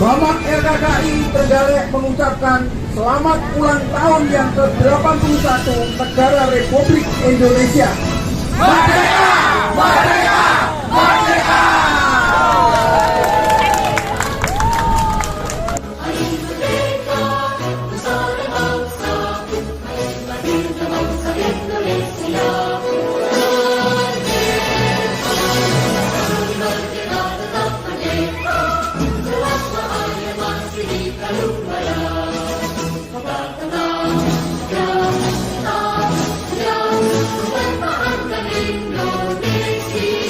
Bamak RKKI Trenggalek mengucapkan selamat ulang tahun yang ke-81 Negara Republik Indonesia. Merdeka! Merdeka! Merdeka! Indonesia.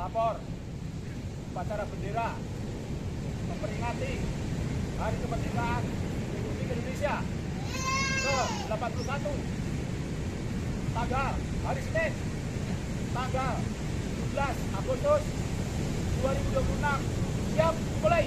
Lapor upacara bendera memperingati Hari Kemerdekaan Republik Indonesia ke-81 tanggal hari Senin tanggal 17 Agustus 2026. Siap mulai.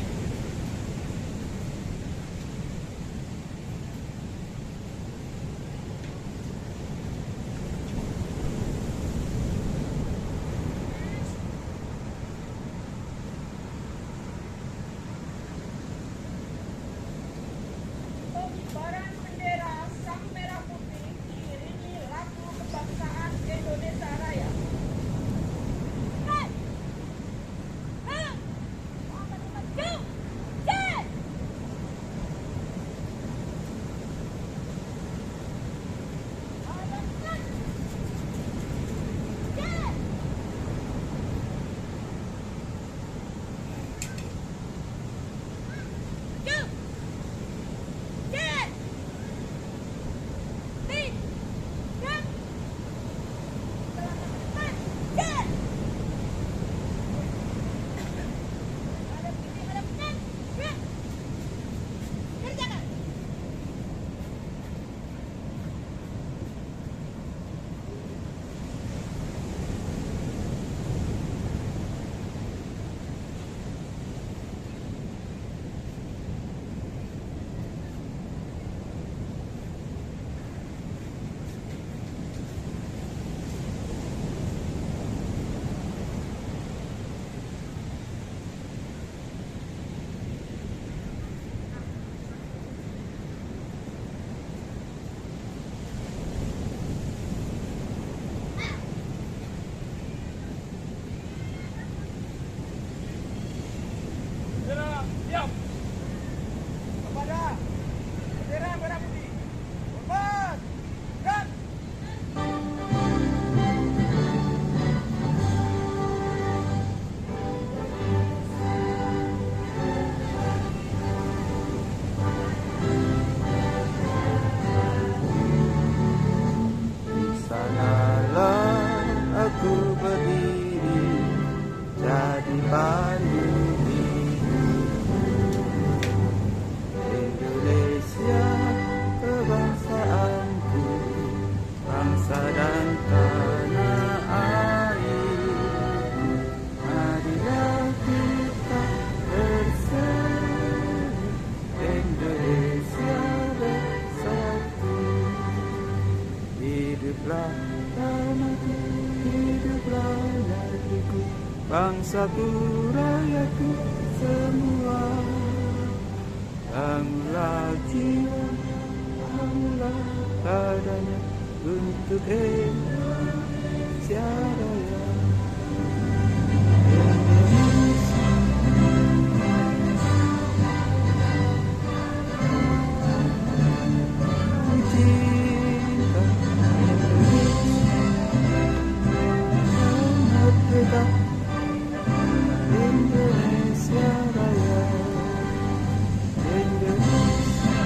Pengibaran bendera Sang Merah Putih diiringi lagu kebangsaan Indonesia Raya. Bendera siap kepada bendera merah putih. Hormat dan sanalah aku berdiri jadi pandu Indonesia kebangsaanku, bangsa dan tanah air. Marilah kita bersatu, Indonesia bersatu. Hiduplah tanahku, hiduplah negeriku, bangsaku, rakyatku semua. Bangunlah jiwa, bangunlah dadanya untuk Indonesia Raya. Indonesia, ku cinta Indonesia, merdeka Indonesia Raya. Indonesia,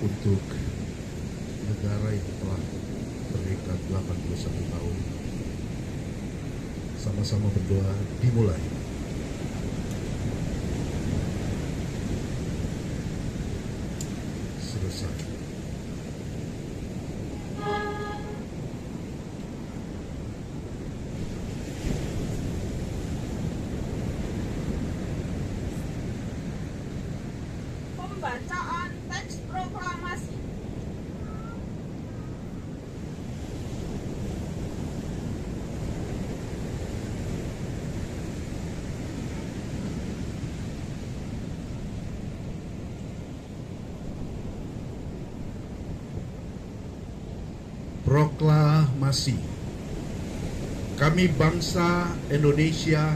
untuk negara yang telah merdeka 81 tahun. Sama-sama berdoa dimulai. Selesai. Pembacaan teks proklamasi. Proklamasi. Kami bangsa Indonesia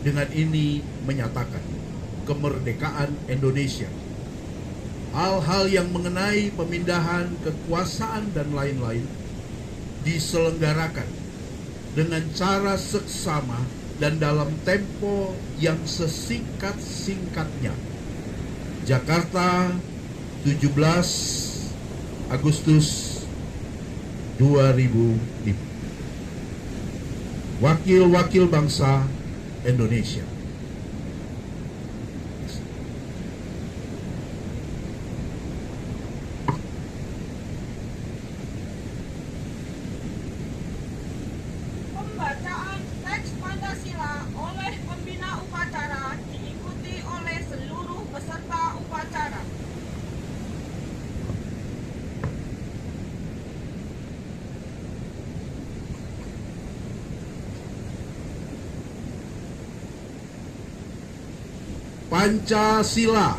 dengan ini menyatakan kemerdekaan Indonesia. Hal-hal yang mengenai pemindahan kekuasaan dan lain-lain diselenggarakan dengan cara seksama dan dalam tempo yang sesingkat-singkatnya. Jakarta, 17 Agustus 2005. Wakil-wakil bangsa Indonesia. Pembacaan teks Pancasila oleh pembina upacara diikuti oleh seluruh peserta upacara. Pancasila.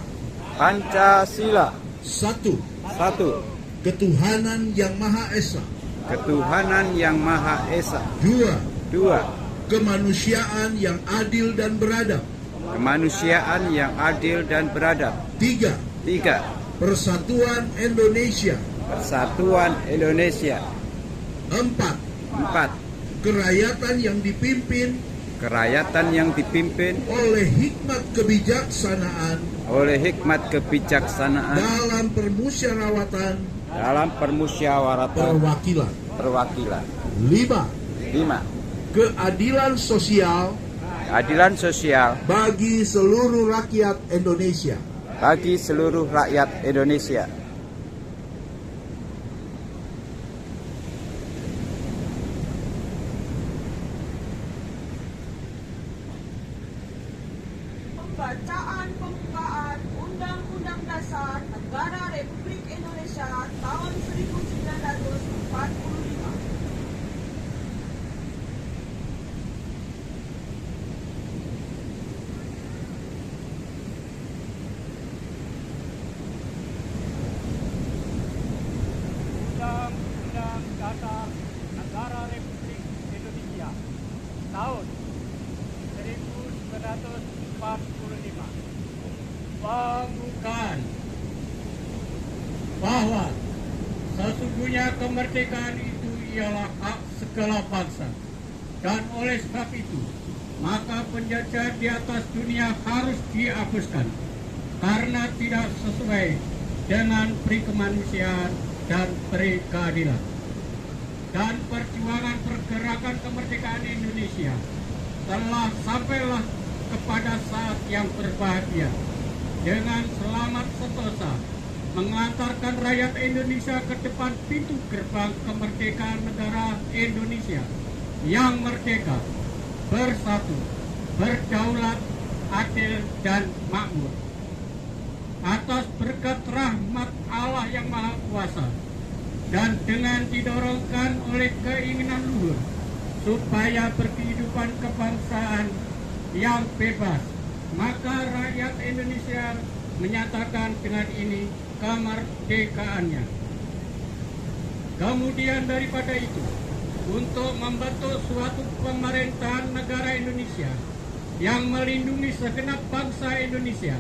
Pancasila. 1. 1. Ketuhanan yang Maha Esa. Ketuhanan yang Maha Esa. 2. 2. Kemanusiaan yang adil dan beradab. Kemanusiaan yang adil dan beradab. 3. 3. Persatuan Indonesia. Persatuan Indonesia. 4. 4. Kerakyatan yang dipimpin Kerakyatan yang dipimpin oleh hikmat kebijaksanaan oleh hikmat kebijaksanaan dalam permusyawaratan perwakilan. 5. 5. Keadilan sosial Keadilan sosial bagi seluruh rakyat Indonesia. bagi seluruh rakyat Indonesia. Pembacaan pembukaan Undang-Undang Dasar Negara Republik Indonesia tahun 1945. Undang-Undang Dasar Negara Republik Indonesia tahun 1945 mengumumkan bahwa sesungguhnya kemerdekaan itu ialah hak segala bangsa, dan oleh sebab itu maka penjajah di atas dunia harus dihapuskan karena tidak sesuai dengan peri kemanusiaan dan peri keadilan. Dan perjuangan pergerakan kemerdekaan Indonesia telah sampailah kepada saat yang berbahagia dengan selamat sentosa mengantarkan rakyat Indonesia ke depan pintu gerbang kemerdekaan negara Indonesia yang merdeka, bersatu, berdaulat, adil, dan makmur. Atas berkat rahmat Allah yang Maha Kuasa dan dengan didorongkan oleh keinginan luhur supaya berkehidupan kebangsaan yang bebas, maka rakyat Indonesia menyatakan dengan ini kemerdekaannya. Kemudian daripada itu, untuk membentuk suatu pemerintahan negara Indonesia yang melindungi segenap bangsa Indonesia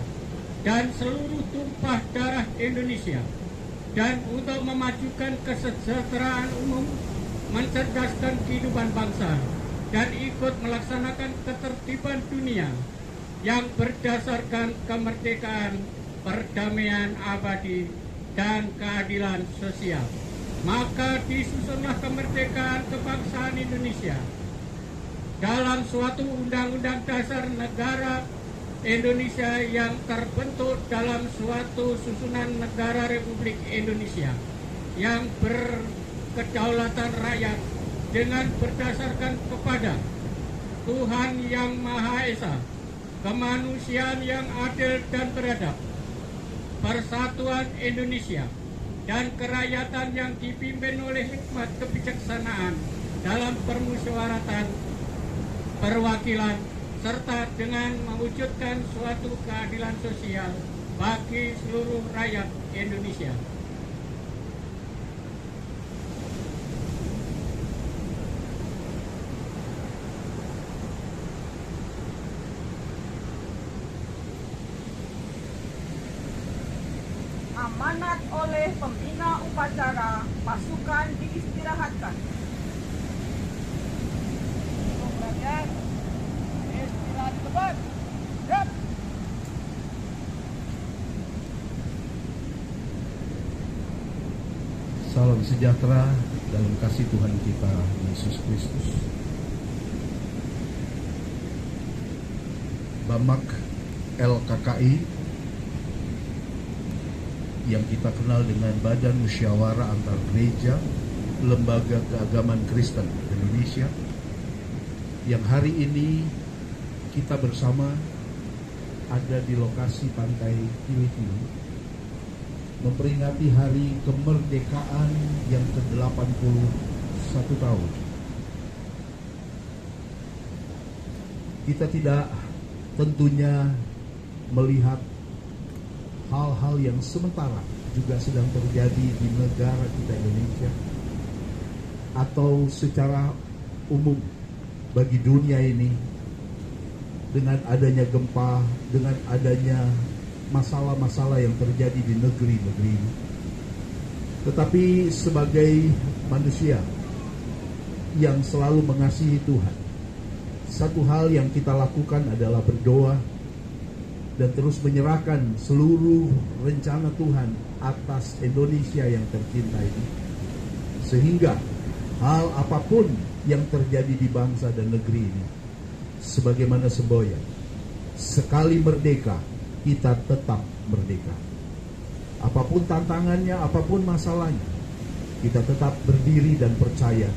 dan seluruh tumpah darah Indonesia, dan untuk memajukan kesejahteraan umum, mencerdaskan kehidupan bangsa, dan ikut melaksanakan ketertiban dunia yang berdasarkan kemerdekaan, perdamaian abadi, dan keadilan sosial. Maka disusunlah kemerdekaan kebangsaan Indonesia dalam suatu undang-undang dasar negara Indonesia yang terbentuk dalam suatu susunan negara Republik Indonesia yang berkedaulatan rakyat dengan berdasarkan kepada Tuhan Yang Maha Esa, kemanusiaan yang adil dan beradab, persatuan Indonesia, dan kerakyatan yang dipimpin oleh hikmat kebijaksanaan dalam permusyawaratan perwakilan, serta dengan mewujudkan suatu keadilan sosial bagi seluruh rakyat Indonesia. Amanat oleh pembina upacara, pasukan diistirahatkan. Kemudian istirahat depan. Siap. Salam sejahtera dalam kasih Tuhan kita Yesus Kristus. Bamak LKKI yang kita kenal dengan Badan Musyawarah Antar Gereja Lembaga Keagamaan Kristen Indonesia, yang hari ini kita bersama ada di lokasi Pantai Kili-Kili memperingati hari kemerdekaan yang ke-81 tahun. Kita tidak tentunya melihat hal-hal yang sementara juga sedang terjadi di negara kita Indonesia atau secara umum bagi dunia ini, dengan adanya gempa, dengan adanya masalah-masalah yang terjadi di negeri-negeri ini. Tetapi sebagai manusia yang selalu mengasihi Tuhan, satu hal yang kita lakukan adalah berdoa dan terus menyerahkan seluruh rencana Tuhan atas Indonesia yang tercinta ini. Sehingga hal apapun yang terjadi di bangsa dan negeri ini, sebagaimana semboyan, sekali merdeka, kita tetap merdeka. Apapun tantangannya, apapun masalahnya, kita tetap berdiri dan percaya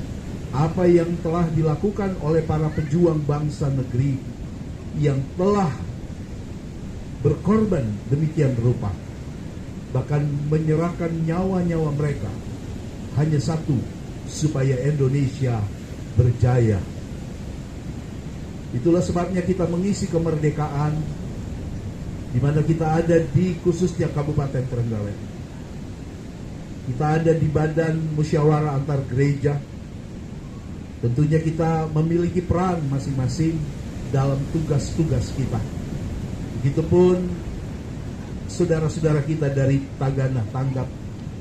apa yang telah dilakukan oleh para pejuang bangsa negeri yang telah berkorban demikian rupa, bahkan menyerahkan nyawa-nyawa mereka hanya satu, supaya Indonesia berjaya. Itulah sebabnya kita mengisi kemerdekaan di mana kita ada di khususnya Kabupaten Trenggalek. Kita ada di Badan Musyawarah Antar Gereja. Tentunya kita memiliki peran masing-masing dalam tugas-tugas kita. Begitupun saudara-saudara kita dari Tagana Tanggap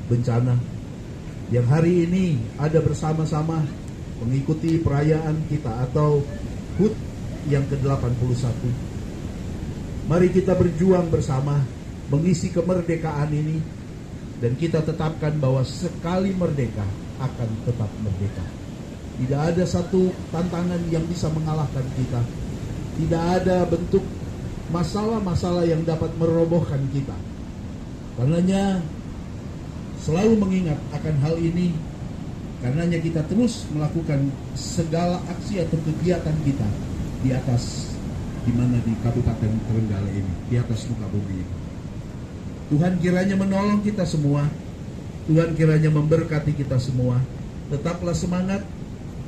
Bencana yang hari ini ada bersama-sama mengikuti perayaan kita atau HUT yang ke-81. Mari kita berjuang bersama mengisi kemerdekaan ini, dan kita tetapkan bahwa sekali merdeka akan tetap merdeka. Tidak ada satu tantangan yang bisa mengalahkan kita. Tidak ada bentuk masalah-masalah yang dapat merobohkan kita. Karenanya selalu mengingat akan hal ini. Karenanya kita terus melakukan segala aksi atau kegiatan kita di atas, di mana di Kabupaten Trenggalek ini, di atas muka bumi ini. Tuhan kiranya menolong kita semua. Tuhan kiranya memberkati kita semua. Tetaplah semangat.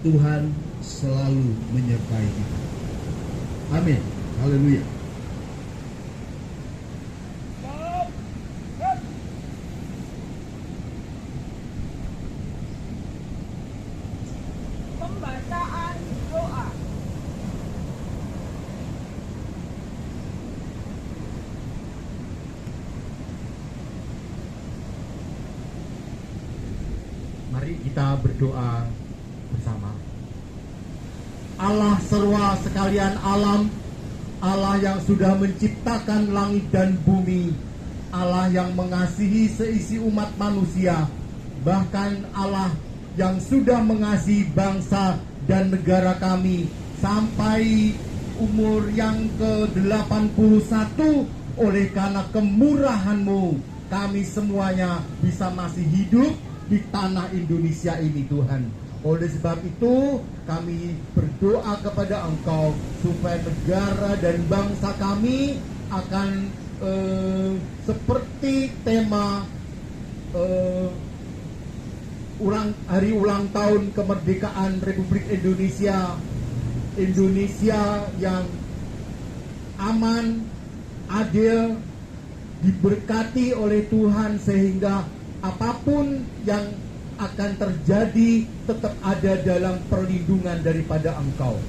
Tuhan selalu menyertai kita. Amin. Haleluya. Pembacaan doa. Mari kita berdoa bersama. Allah serwa sekalian alam, Allah yang sudah menciptakan langit dan bumi, Allah yang mengasihi seisi umat manusia, bahkan Allah yang sudah mengasihi bangsa dan negara kami sampai umur yang ke-81. Oleh karena kemurahan-Mu, kami semuanya bisa masih hidup di tanah Indonesia ini, Tuhan. Oleh sebab itu, kami berdoa kepada Engkau supaya negara dan bangsa kami akan seperti tema hari ulang tahun kemerdekaan Republik Indonesia, Indonesia yang aman, adil, diberkati oleh Tuhan, sehingga apapun yang akan terjadi tetap ada dalam perlindungan daripada Engkau.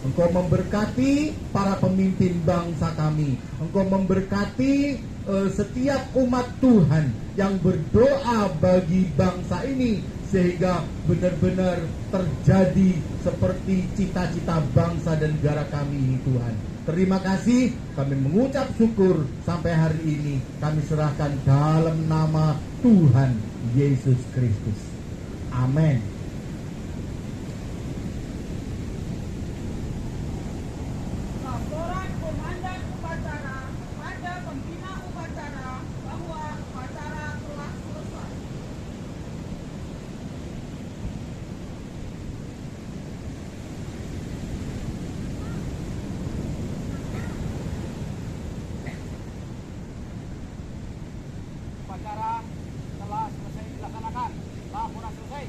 Engkau memberkati para pemimpin bangsa kami. Engkau memberkati setiap umat Tuhan yang berdoa bagi bangsa ini, sehingga benar-benar terjadi seperti cita-cita bangsa dan negara kami ini, Tuhan. Terima kasih, kami mengucap syukur sampai hari ini kami serahkan dalam nama Tuhan Yesus Kristus. Amin. Laporan Komandan Upacara pada pembina upacara bahwa upacara telah selesai. Upacara telah selesai dilaksanakan. Laporan selesai.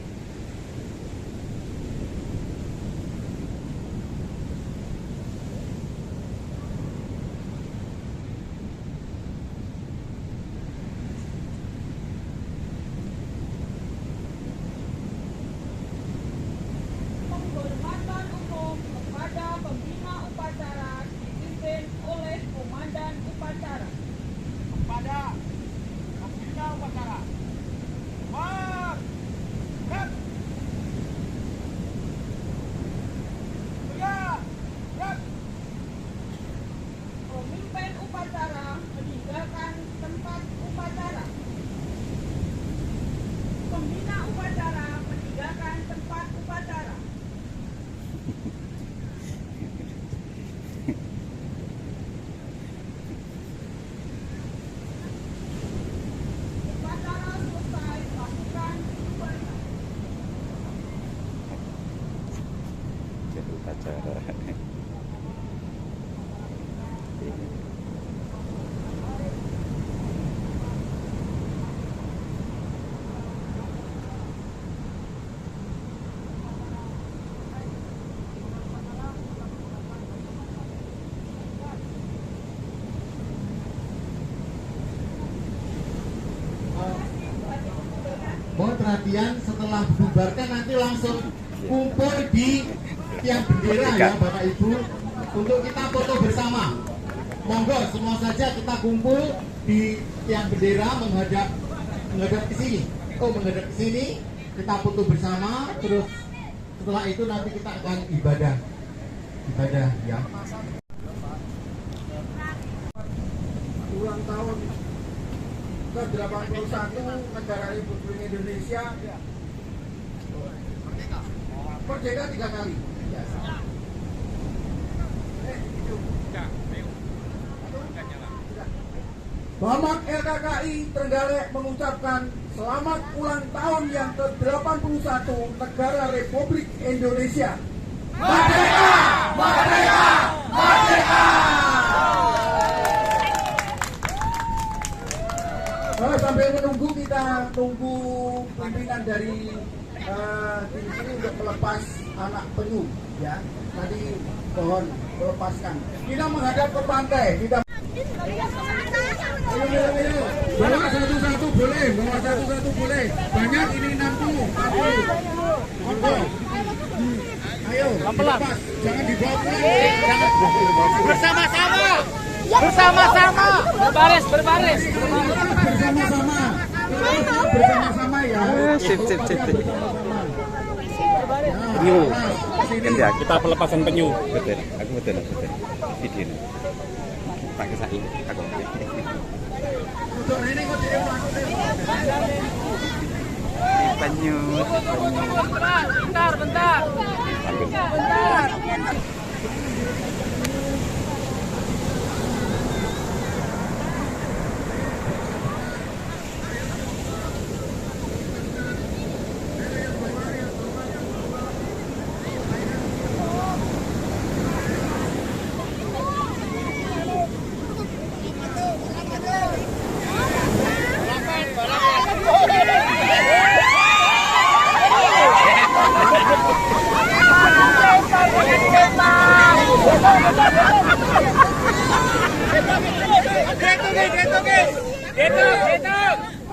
Penghormatan umum kepada pembina upacara dipimpin oleh Komandan Upacara. Kepada pembina upacara. Bergerak. Bergerak. Pemimpin upacara meninggalkan tempat upacara. Pembina upacara meninggalkan tempat upacara. Upacara selesai, lakukan bubarkan. Jadi upacara. Mohon perhatian, setelah dibubarkan nanti langsung kumpul di tiang bendera ya Bapak Ibu, untuk kita foto bersama. Monggo semua saja kita kumpul di tiang bendera menghadap ke sini. Menghadap ke sini, kita foto bersama. Terus setelah itu nanti kita akan ibadah ya. Ulang tahun ke-81 negara Republik Indonesia. Merdeka 3 kali. Bamak LKKI Trenggalek mengucapkan selamat ulang tahun yang ke-81 negara Republik Indonesia. Merdeka! Merdeka! Merdeka! Sambil menunggu, kita tunggu pimpinan dari tim sini untuk melepas anak penyu, ya. Tadi pohon melepaskan. Kita menghadap ke pantai. Kita bawa satu-satu boleh, bawa satu-satu boleh. Banyak ini 60. Ayo, lepas. Jangan dibawa pulang. Bersama-sama. Bersama-sama. Berbaris. Bersama-sama. Bersama-sama ya. Sip. Penyu. Ya, kita pelepasan penyu. Betul. Aku betul. Video. Pakai saing. Aku. Penyu. Bentar.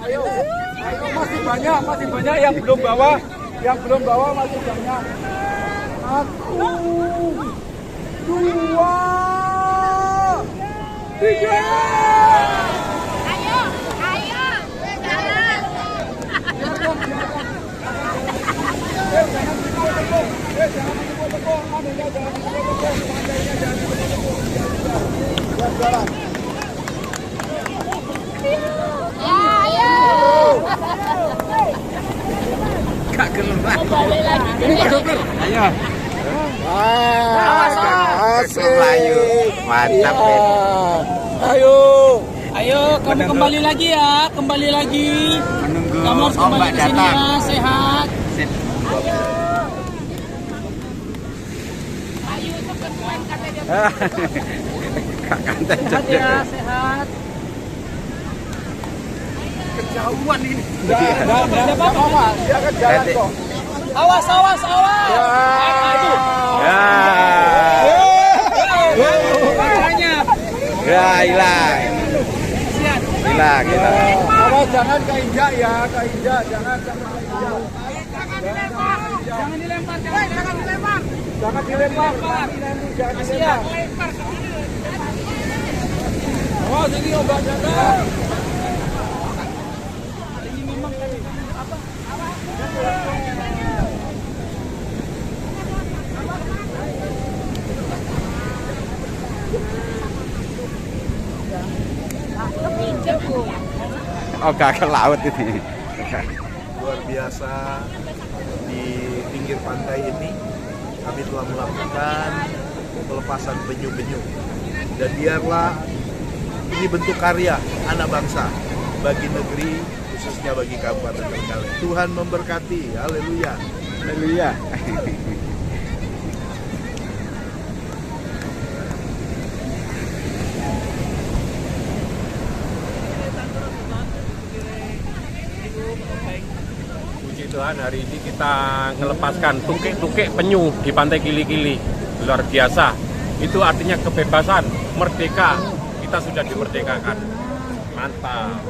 Ayo, masih banyak yang belum bawa masih banyak. 1, 2, 3. Ayo, jalan. Gak keluar. Ayo. Asik. Melayu. Mantap ya. Ayo, kamu kembali lagi ya, kembali lagi. Menunggu Kamu harus kembali ombak ke sini datang. ya, sehat. Sip. Kakak Sehat ya, sehat. kejauhan ini. Enggak apa-apa. Dia akan jalan kok. Awas. Makanya. Ya, hilang. Hilang. Awas jangan keinjak ya, keinjak jangan keinjak. Jangan dilempar. Jangan dilempar. Kasihan. Oh, ini ombak datang. Oh, gak ke laut ini. Luar biasa, di pinggir pantai ini kami telah melakukan pelepasan penyu-penyu, dan biarlah ini bentuk karya anak bangsa bagi negeri, khususnya bagi Kabupaten Trenggalek. Tuhan memberkati, haleluya. Haleluya. Puji Tuhan, hari ini kita melepaskan tukik-tukik penyu di Pantai Kili-Kili. Luar biasa. Itu artinya kebebasan, merdeka. Kita sudah dimerdekakan. Mantap.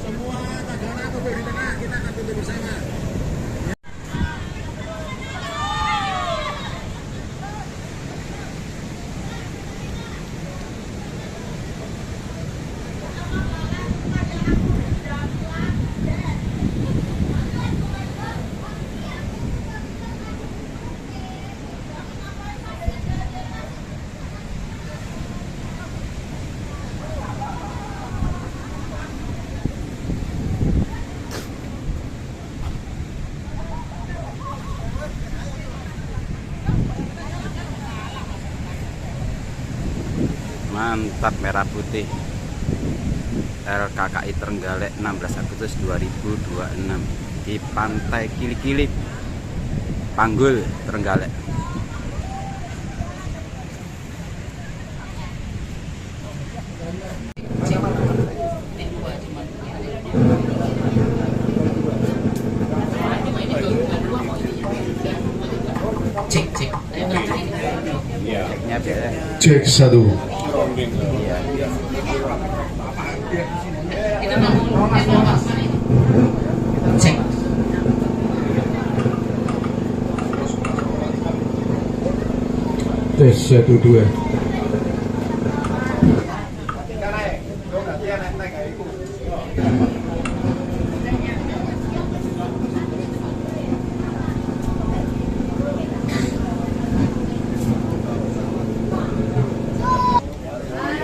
Semua tagana duduk di tengah, kita akan duduk bersama. Mantap, merah putih. LKKI Trenggalek 16 Agustus 2026 di Pantai Kili-Kili, Panggul, Trenggalek. Ceknya biasa. Cek 1. Tes 1 2.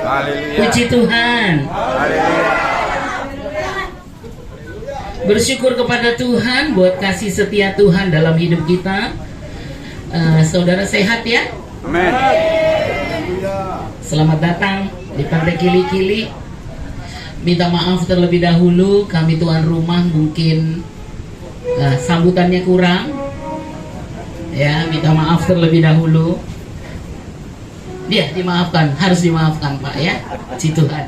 Haleluya. Puji Tuhan. Bersyukur kepada Tuhan buat kasih setia Tuhan dalam hidup kita. Saudara sehat ya? Amin. Selamat datang di Pantai Kili-Kili. Minta maaf terlebih dahulu, kami tuan rumah mungkin sambutannya kurang. Ya, minta maaf terlebih dahulu. Dia dimaafkan, harus dimaafkan Pak ya. Puji Tuhan.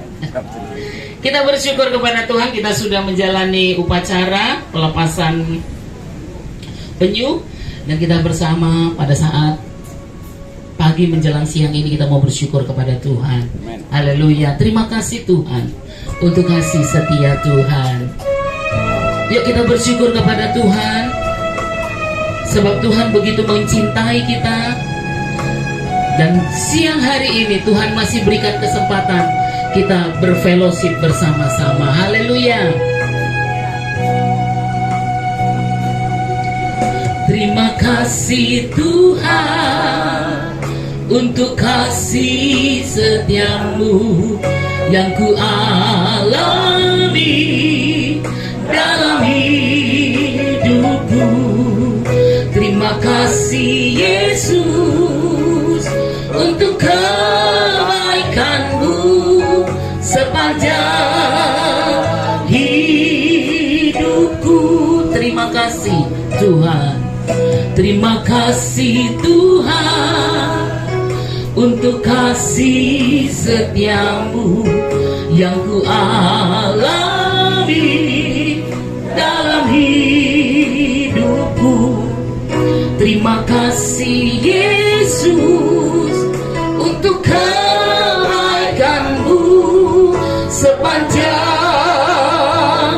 Kita bersyukur kepada Tuhan, kita sudah menjalani upacara pelepasan penyu dan kita bersama pada saat pagi menjelang siang ini kita mau bersyukur kepada Tuhan. Haleluya. Terima kasih Tuhan untuk kasih setia Tuhan. Yuk kita bersyukur kepada Tuhan sebab Tuhan begitu mencintai kita. Dan siang hari ini Tuhan masih berikan kesempatan kita berfellowship bersama-sama. Haleluya. Terima kasih Tuhan untuk kasih setiamu yang ku alami dalam hidupku. Terima kasih Yesus untuk kebaikanmu sepanjang hidupku. Terima kasih Tuhan. Terima kasih Tuhan untuk kasih setiamu yang ku alami dalam hidupku. Terima kasih Yesus untuk kebaikanmu sepanjang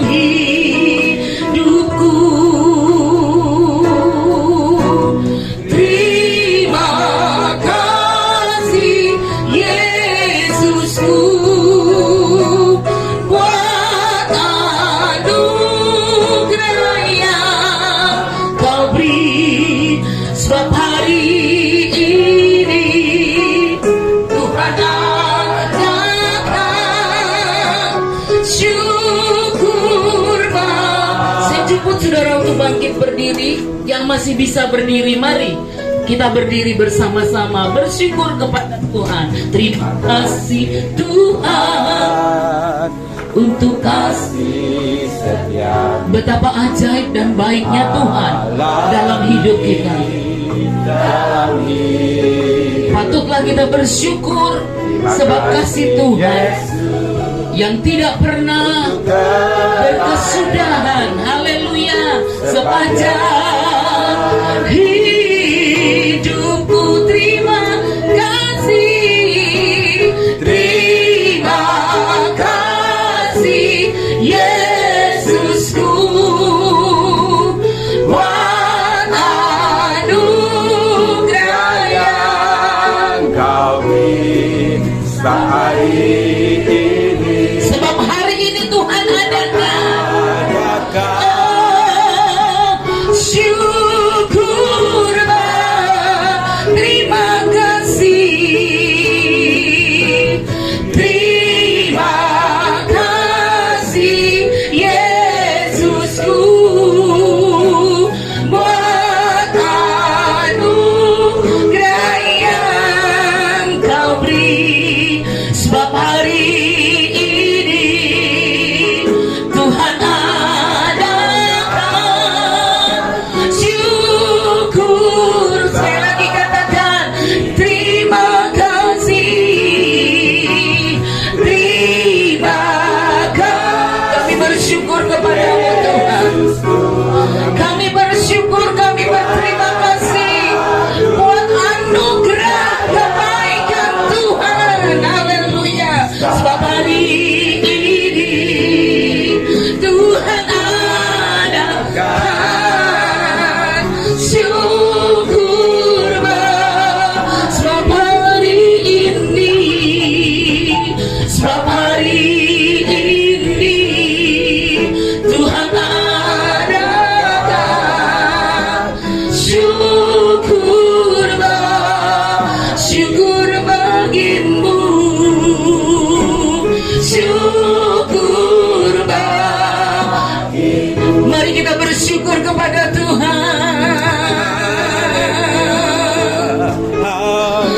hidupku. Terima kasih Yesusku buat anugerah yang kau beri, sebab hari ini Tuhan datang. Syukur sejuput saudara untuk bangkit berdiri. Yang masih bisa berdiri, mari kita berdiri bersama-sama bersyukur kepada Tuhan. Terima kasih Tuhan untuk kasih setia. Betapa ajaib dan baiknya Tuhan dalam hidup kita. Patutlah kita bersyukur sebab kasih Tuhan yang tidak pernah berkesudahan. Haleluya. Sepanjang hidupku terima kasih. Terima kasih Yesusku buat anugerah yang Kau beri hari ini. sebab hari ini Tuhan adakan. Syukur terima kasih. Terima kasih Yesusku buat anugerah yang kau beri, sebab hari ini Tuhan adakan. Syukur, sekali lagi katakan terima kasih. Terima kasih. Kami bersyukur kepadamu Tuhan. Kami bersyukur, kami berterima kasih buat anugerah kebaikan Tuhan. Haleluya. Sebab hari ini Tuhan adakan. Syukur sebab hari ini, sebab hari ini Tuhan kita bersyukur kepada Tuhan.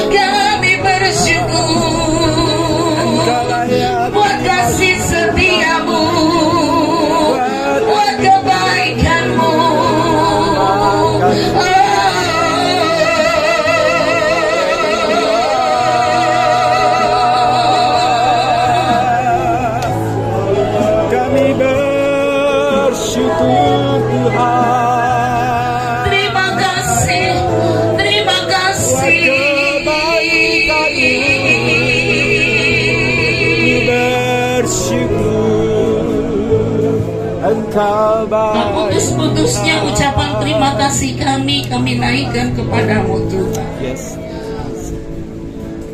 Kami bersyukur buat kasih setiamu, buat kebaikanmu. Kami bersyukur Tuhan. Terima kasih, terima kasih. Engkau Tak putus-putusnya ucapan terima kasih kami naikkan kepadamu Tuhan. Yes.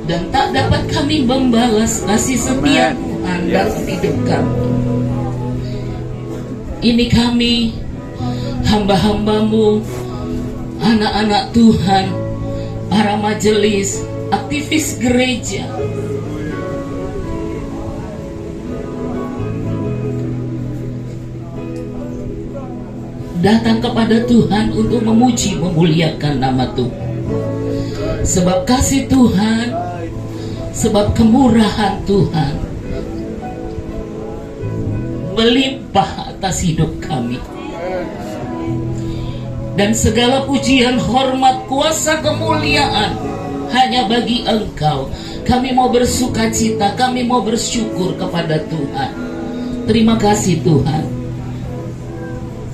Dan tak dapat kami membalas kasih setia Tuhan dalam hidup kami. Ini kami, hamba-hambamu, anak-anak Tuhan, para majelis, aktivis gereja, datang kepada Tuhan untuk memuji, memuliakan nama Tuhan. Sebab kasih Tuhan, sebab kemurahan Tuhan melimpah atas hidup kami. Dan segala pujian, hormat, kuasa, kemuliaan hanya bagi Engkau. Kami mau bersukacita, kami mau bersyukur kepada Tuhan. Terima kasih Tuhan.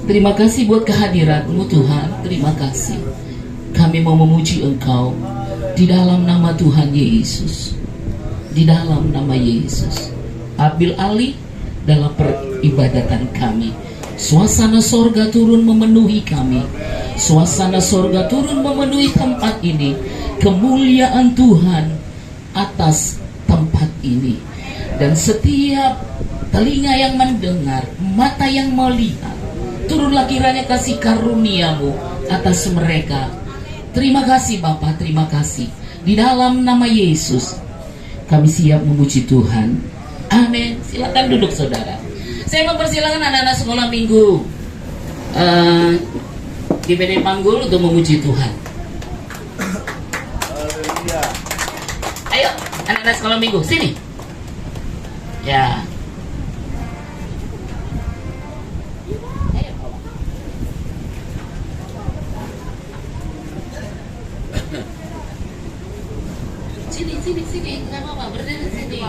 Terima kasih buat kehadiran-Mu Tuhan. Terima kasih. Kami mau memuji Engkau di dalam nama Tuhan Yesus. Di dalam nama Yesus. Ambil alih dalam peribadatan kami. Suasana sorga turun memenuhi kami. Suasana sorga turun memenuhi tempat ini. Kemuliaan Tuhan atas tempat ini. Dan setiap telinga yang mendengar, mata yang melihat, turunlah kiranya kasih karunia-Mu atas mereka. Terima kasih Bapa, terima kasih. Di dalam nama Yesus kami siap memuji Tuhan. Amin. Silakan duduk saudara. Saya mempersilakan anak-anak sekolah minggu di PD Panggul untuk memuji Tuhan. Ayo anak-anak sekolah minggu, sini. Ya. Sini, nggak apa-apa, berdiri sini.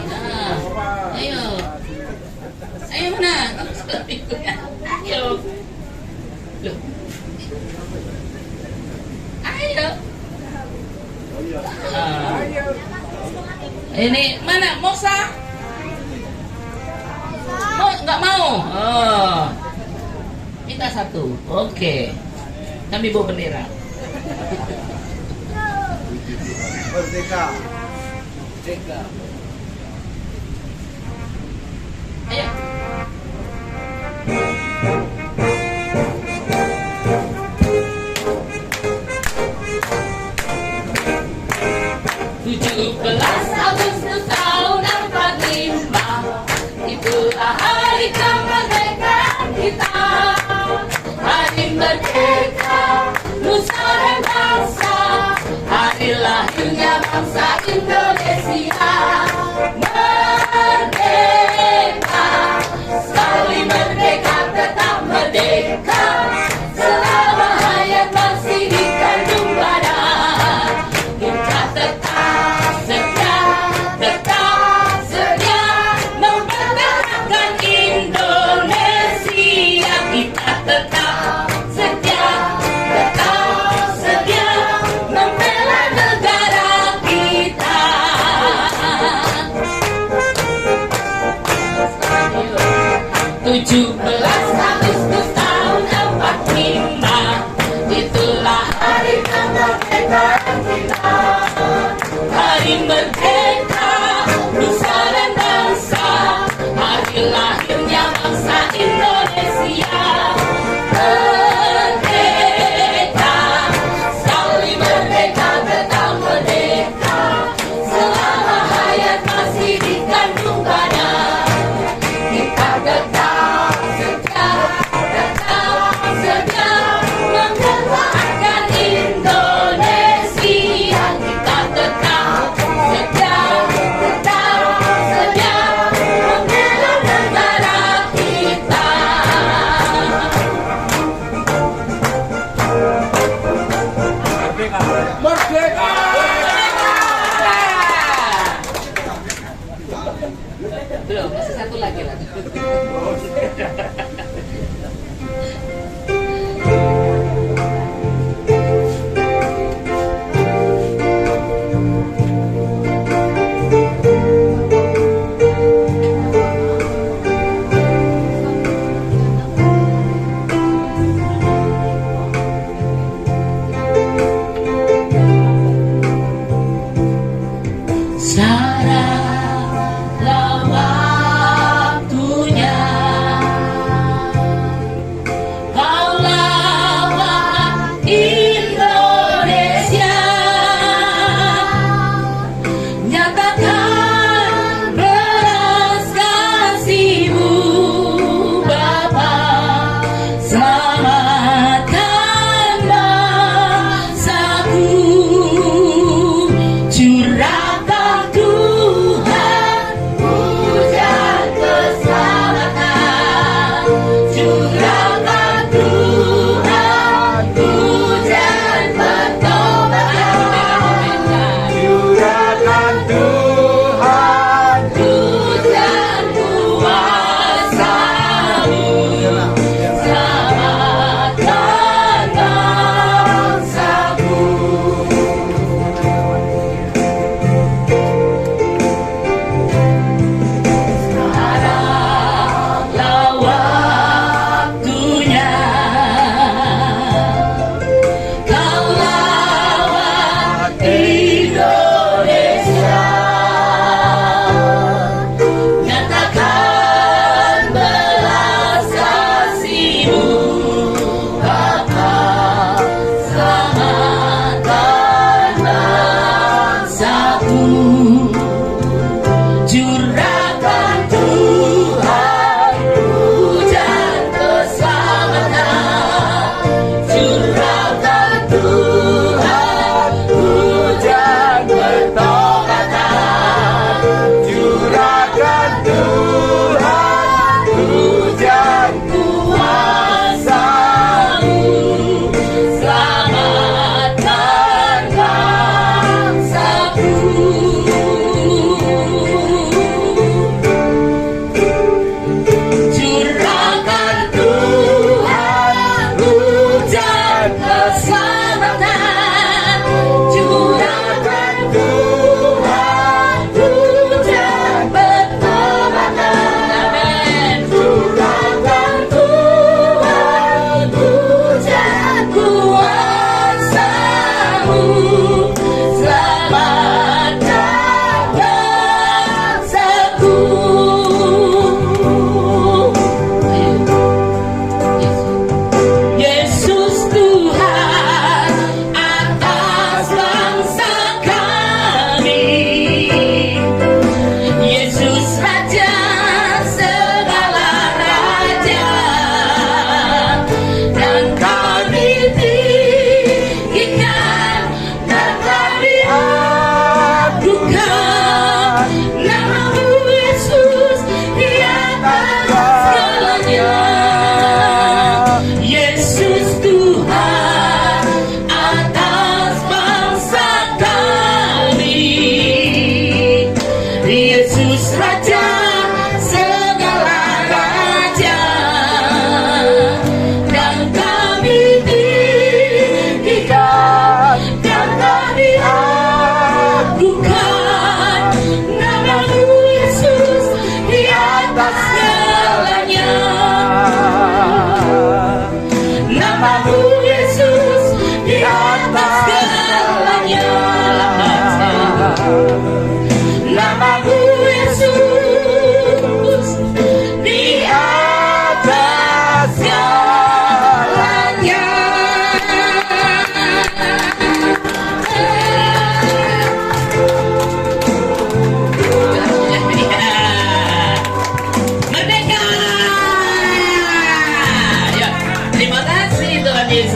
Ayo, ayo mana? Ayo, loh, ayo. Ini mana? Mosa? Mau nggak mau? Oh, minta satu. Oke, kami bawa bendera. Merdeka. Ayo. Agustus tahun 45, itulah hari kemerdekaan kita. Hari merdeka, nusa dan bangsa, hari lahirnya bangsa Indonesia. Merdeka,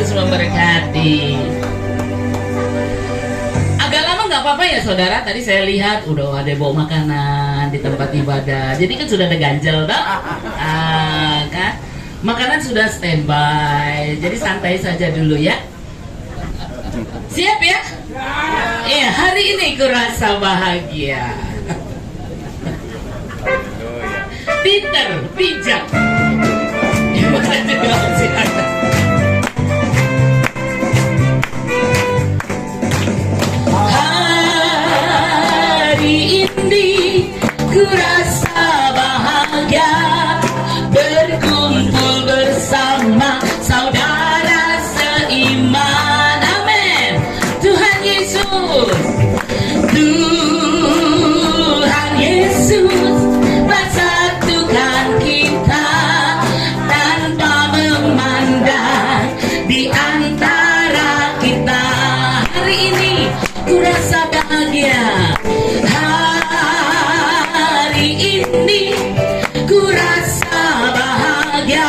Yesus memberkati. Agak lama nggak apa-apa ya saudara. Tadi saya lihat udah ada bawa makanan di tempat ibadah. Jadi kan sudah ada ganjel toh, kan? Makanan sudah standby. Jadi santai saja dulu ya. Siap ya? Iya, hari ini kurasa bahagia. Pinter, bijak. Hari ini kurasa bahagia berkumpul bersama saudara seiman. Amin. Tuhan Yesus, Tuhan Yesus bersatukan kita tanpa memandang di antara kita. Hari ini kurasa bahagia. Hari ini kurasa bahagia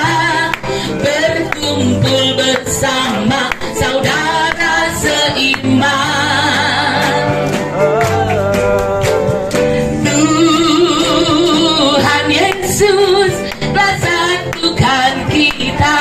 berkumpul bersama saudara seiman. Tuhan Yesus bersatukan kita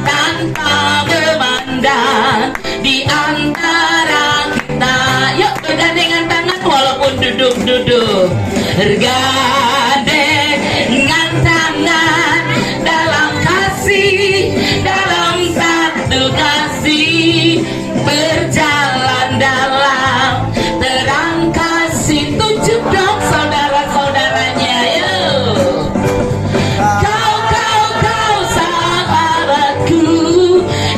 tanpa memandang di antara kita. Yuk bergandengan tangan walaupun duduk-duduk. Bergandengan tangan dalam kasih, dalam satu kasih, berjalan dalam terang kasih. Tunjuk dong saudara-saudaranya, yuk. Kau sahabatku,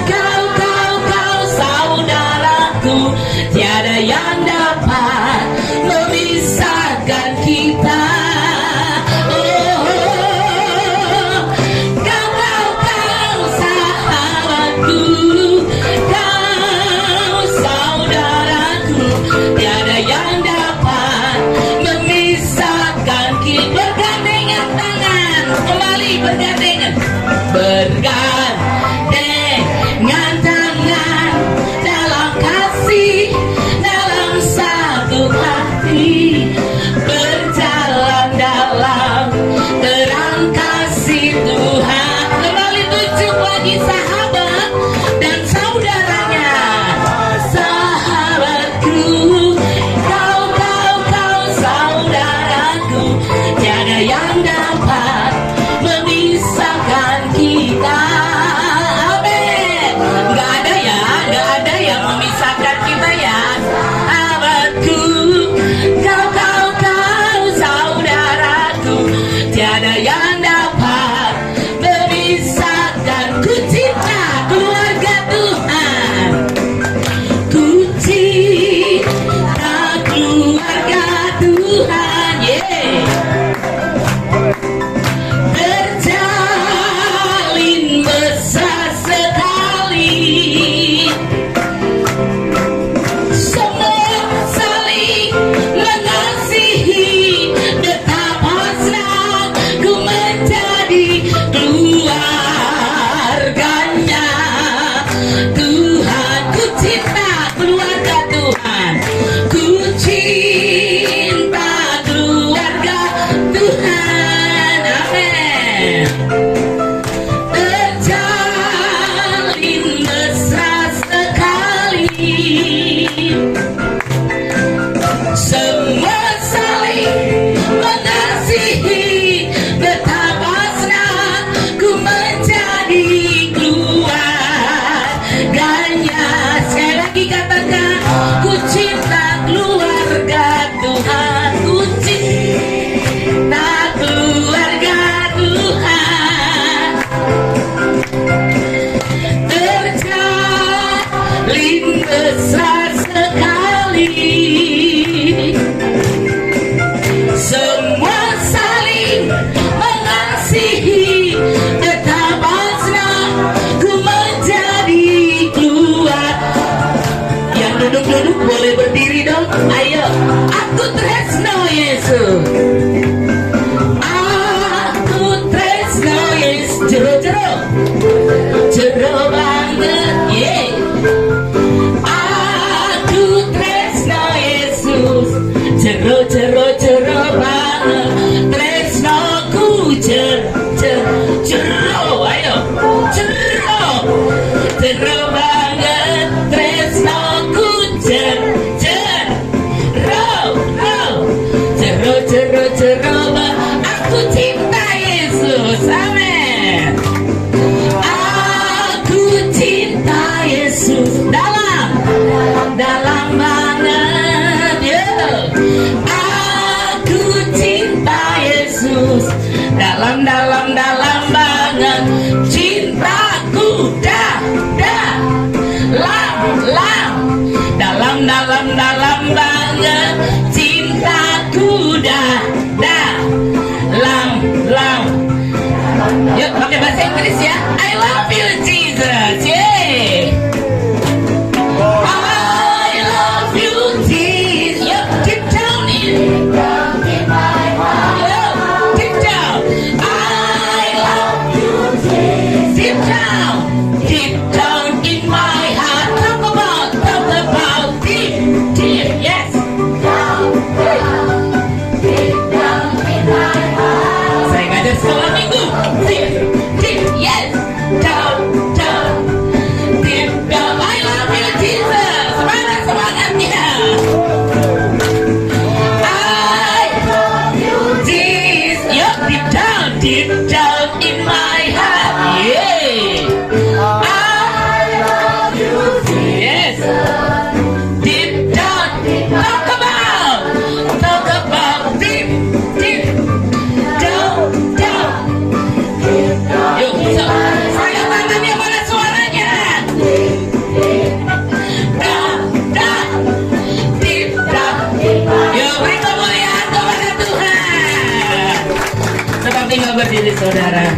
kau saudaraku, tiada yang dapat memisahkan kita. Oh, kau sahabatku, kau saudaraku, tiada yang dapat memisahkan kita. Bergandengan tangan, kembali bergandengan, bergandengan tangan dalam kasih, dalam satu hati, berjalan dalam terang kasih Tuhan. Kembali tunjuk lagi sahabat dan saudaranya. Sahabatku, kau saudaraku, tiada yang dapat memisahkan kita. Amin. Nggak ada yang memisahkan kita ya. Sahabatku, kau saudaraku, tiada yang dapat memisahkan. Ku cinta keluarga Tuhan, ku cinta keluarga Tuhan, yeah. Berjalin mesra sekali, semua saling mengasihi, betapa senang ku menjadi keluarganya Tuhan. Ku cinta keluarga Tuhan, ku cinta keluarga Tuhan. Amin. Terjalin mesra sekali, semua saling mengasihi, betapa senang ku menjadi keluarganya. Sekali lagi katakan, ku cinta keluarga Tuhan, ku cinta keluarga Tuhan. Terjalin mesra sekali, semua saling mengasihi, betapa senang ku menjadi keluar. Yang duduk-duduk boleh berdiri dong. Ayo, aku tresno Yesus, aku tresno Yesus. Jero banget jero banget tresnoku jero aku cinta Yesus, amin. Aku cinta Yesus dalam banget, yeah. Aku cinta Yesus dalam banget. Cintaku dalam banget. Cintaku yuk pakai bahasa Inggris ya. I love you Jesus, yeah. I love you Jesus. Yuk, deep down in my heart. Yuk, deep down. I love you Jesus. Deep down in my heart. Talk about deep, yes. Saya ngajar sekolah minggu. Deep, yes. Down. Deep down. I love you Jesus. Semangatnya. I love you Jesus. Yup, deep down in my heart. Yeah. I love you Jesus. Yes. Deep down. Talk about deep down. Yuk, saya tangannya mana suaranya? Deep down. Yuk, beri kemuliaan kepada Tuhan. Tetap tinggal berdiri, saudara.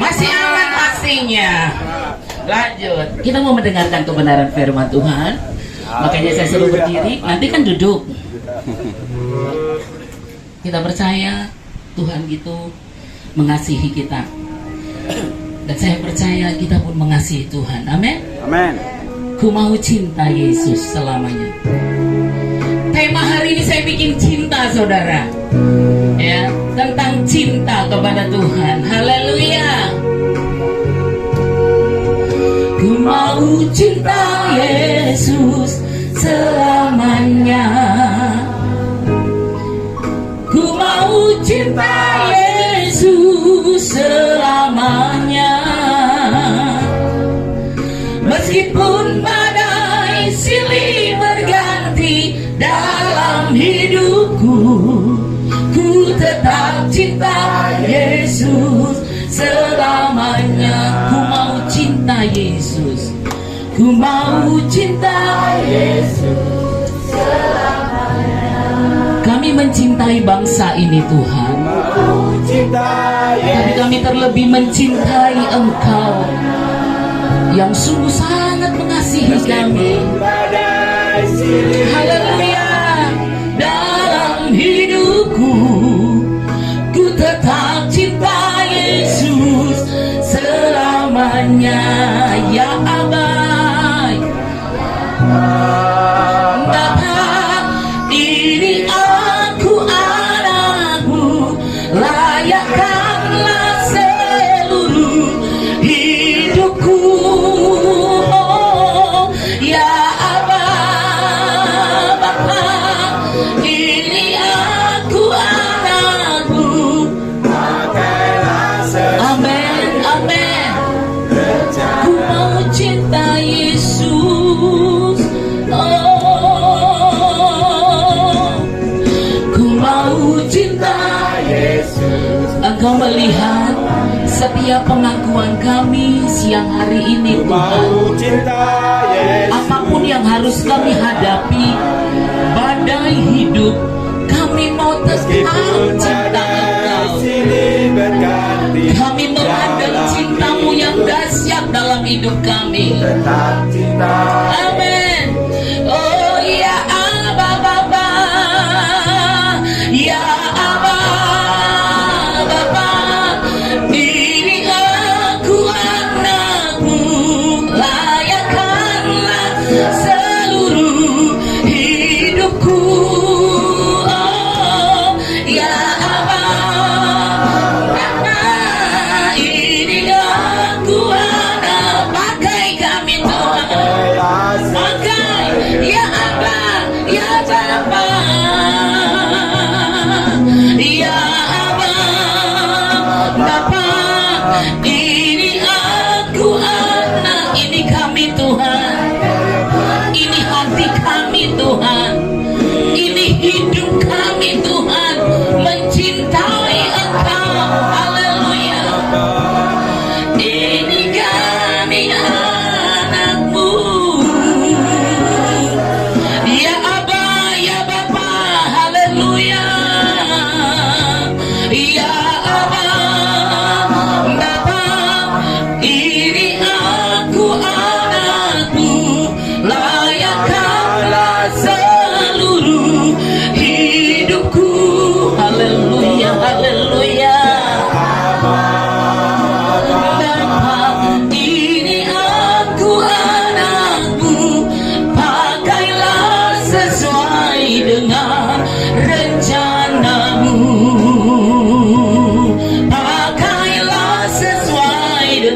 Masih aman pastinya. Lanjut. Kita mau mendengarkan kebenaran firman Tuhan. Makanya saya suruh berdiri. Nanti kan duduk. Kita percaya Tuhan gitu mengasihi kita, dan saya percaya kita pun mengasihi Tuhan. Amin. Amin. Ku mau cinta Yesus selamanya. Tema hari ini saya bikin cinta, saudara, ya, tentang cinta kepada Tuhan. Haleluya. Ku mau cinta Yesus selamanya. Ku mau cinta Yesus selamanya. Meskipun badai silih berganti dalam hidupku, ku tetap cinta Yesus selamanya. Ku mau cinta Yesus. Ku mau cinta Yesus selamanya. Kami mencintai bangsa ini, Tuhan. Tapi kami terlebih mencintai Engkau yang sungguh sangat mengasihi kami. Haleluya. Dalam hidupku, ku tetap cinta Yesus selamanya. Ya Abai, Bapa, ini aku anakmu, layakkanlah seluruh hidupku. Oh, ya Aba, Bapa, ini aku anakmu. Amin, amin. Ku mau cinta Yesus. Oh, ku mau cinta Yesus. Engkau melihat setiap pengakuan kami siang hari ini, Tuhan. Apapun yang harus kami hadapi, badai hidup, kami mau tetap cinta Engkau. Kami memandang cintamu yang dahsyat dalam hidup kami. Amin. Oh ya Aba, Bapa, ya Aba, Bapa, ini aku anakmu, layakkanlah seluruh hidupku. Oh ya Aba, Bapa, ini aku anakmu.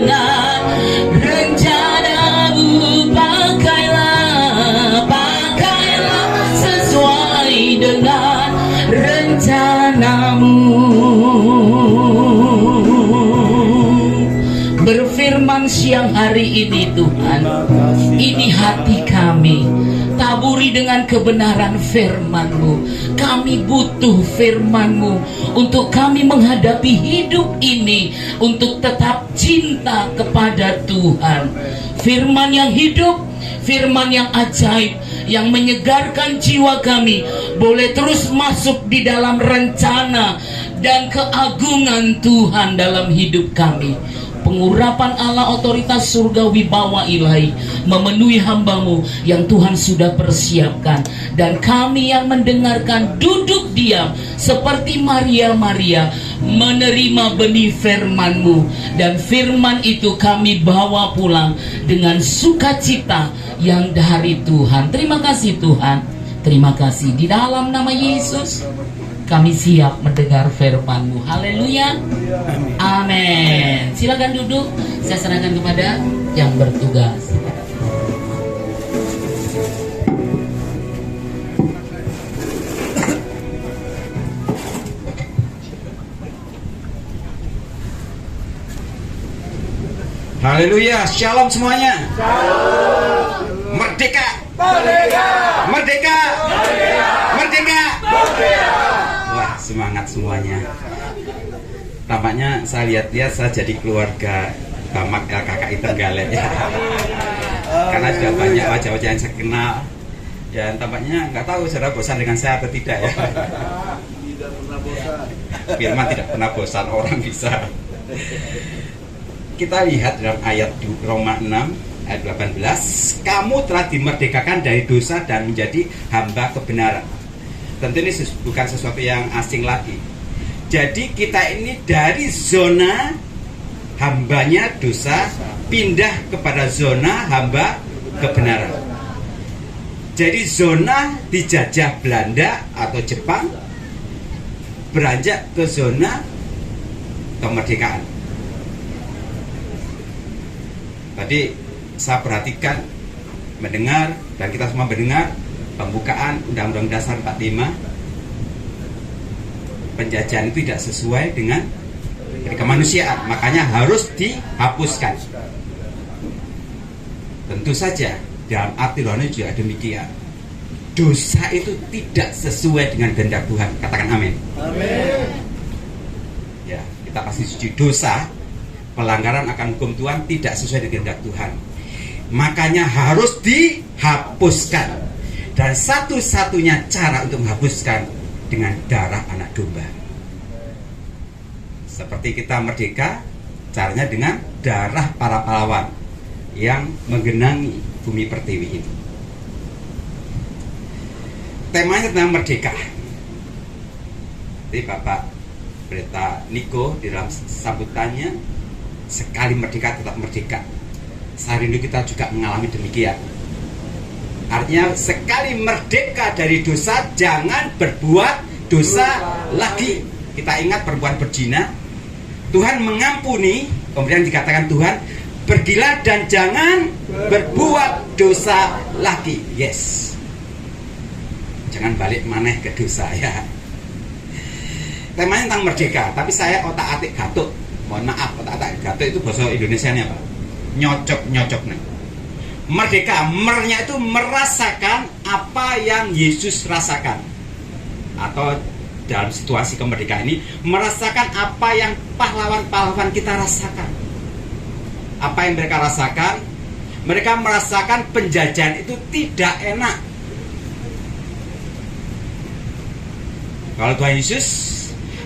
dengan rencanamu. Pakailah sesuai dengan rencanamu. Berfirman siang hari ini Tuhan, ini hati kami, taburi dengan kebenaran firman-Mu. Kami butuh firman-Mu untuk kami menghadapi hidup ini, untuk tetap cinta kepada Tuhan. Firman yang hidup, firman yang ajaib, yang menyegarkan jiwa kami, boleh terus masuk di dalam rencana dan keagungan Tuhan dalam hidup kami. Pengurapan Allah, otoritas surga, wibawa ilahi memenuhi hamba-Mu yang Tuhan sudah persiapkan. Dan kami yang mendengarkan duduk diam seperti Maria menerima benih firman-Mu. Dan firman itu kami bawa pulang dengan sukacita yang dari Tuhan. Terima kasih Tuhan. Terima kasih. Di dalam nama Yesus kami siap mendengar firman-Mu. Haleluya. Amin. Silakan duduk. Saya serahkan kepada yang bertugas. Haleluya. Shalom semuanya. Shalom. Merdeka. Merdeka. Merdeka. Merdeka. Merdeka. Merdeka. Wah, semangat semuanya. Tampaknya saya lihat-lihat saya jadi keluarga Bamak LKKI Trenggalek ya. Karena sudah banyak wajah-wajah yang saya kenal. Dan tampaknya nggak tahu saudara bosan dengan saya atau tidak ya. Tidak pernah bosan. Firman tidak pernah bosan, orang bisa. Kita lihat dalam ayat Roma 6 ayat 18, kamu telah dimerdekakan dari dosa dan menjadi hamba kebenaran. Tentu ini bukan sesuatu yang asing lagi. Jadi kita ini dari zona hambanya dosa pindah kepada zona hamba kebenaran. Jadi zona dijajah Belanda atau Jepang beranjak ke zona kemerdekaan. Tadi saya perhatikan, mendengar, dan kita semua mendengar pembukaan Undang-Undang Dasar 45. Penjajahan itu tidak sesuai dengan kemanusiaan, makanya harus dihapuskan. Tentu saja dalam arti rohani juga demikian. Dosa itu tidak sesuai dengan kehendak Tuhan. Katakan amin. Amin. Ya, kita pasti setuju dosa, pelanggaran akan hukum Tuhan tidak sesuai dengan kehendak Tuhan. Makanya harus dihapuskan. Dan satu-satunya cara untuk menghapuskan dengan darah anak domba. Seperti kita merdeka, caranya dengan darah para pahlawan yang menggenangi bumi pertiwi ini. Temanya tentang merdeka. Jadi Bapak Pendeta Niko di dalam sambutannya, sekali merdeka tetap merdeka. Saya rindu kita juga mengalami demikian. Artinya sekali merdeka dari dosa, jangan berbuat dosa lagi. Kita ingat perempuan berzina, Tuhan mengampuni, kemudian dikatakan Tuhan, pergilah dan jangan berbuat dosa lagi. Yes, jangan balik maneh ke dosa ya. Temanya tentang merdeka, tapi saya otak-atik gatuk. Mohon maaf, otak-atik gatuk itu bahasa Indonesianya apa? Nyocok nih. Merdeka, mernya itu merasakan apa yang Yesus rasakan. Atau dalam situasi kemerdekaan ini, merasakan apa yang pahlawan-pahlawan kita rasakan. Apa yang mereka rasakan? Mereka merasakan penjajahan itu tidak enak. Kalau Tuhan Yesus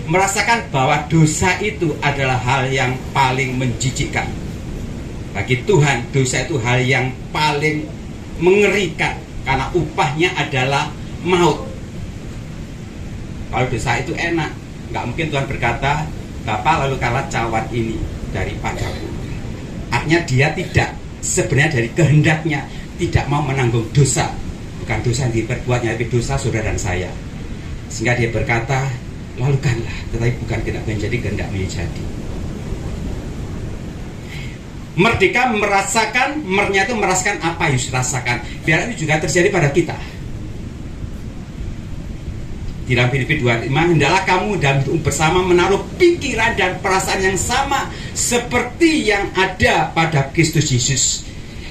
merasakan bahwa dosa itu adalah hal yang paling menjijikkan. Bagi Tuhan, dosa itu hal yang paling mengerikan, karena upahnya adalah maut. Kalau dosa itu enak, nggak mungkin Tuhan berkata, Bapa lalu kalah cawan ini daripadaku. Artinya dia tidak, sebenarnya dari kehendaknya tidak mau menanggung dosa. Bukan dosa yang diperbuatnya, tapi dosa saudara dan saya. Sehingga dia berkata, lalukanlah, tetapi bukan kehendak menjadi, kehendak menjadi. Merdeka merasakan, mernya itu merasakan apa Yesus rasakan. Biar itu juga terjadi pada kita. Di dalam Filipi 2:5, hendaklah kamu dalam hidup bersama menaruh pikiran dan perasaan yang sama seperti yang ada pada Kristus Yesus.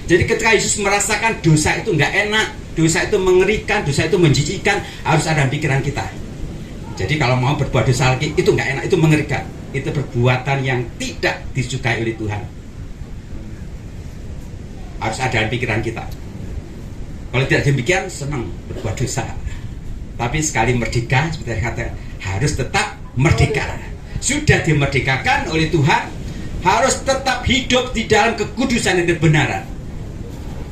Jadi ketika Yesus merasakan dosa itu nggak enak, dosa itu mengerikan, dosa itu menjijikkan, harus ada pikiran kita. Jadi kalau mau berbuat dosa lagi, itu nggak enak, itu mengerikan. Itu perbuatan yang tidak disukai oleh Tuhan. Harus ada pikiran kita. Kalau tidak demikian, senang berbuat dosa. Tapi sekali merdeka, seperti kata, harus tetap merdeka. Sudah dimerdekakan oleh Tuhan, harus tetap hidup di dalam kekudusan dan kebenaran.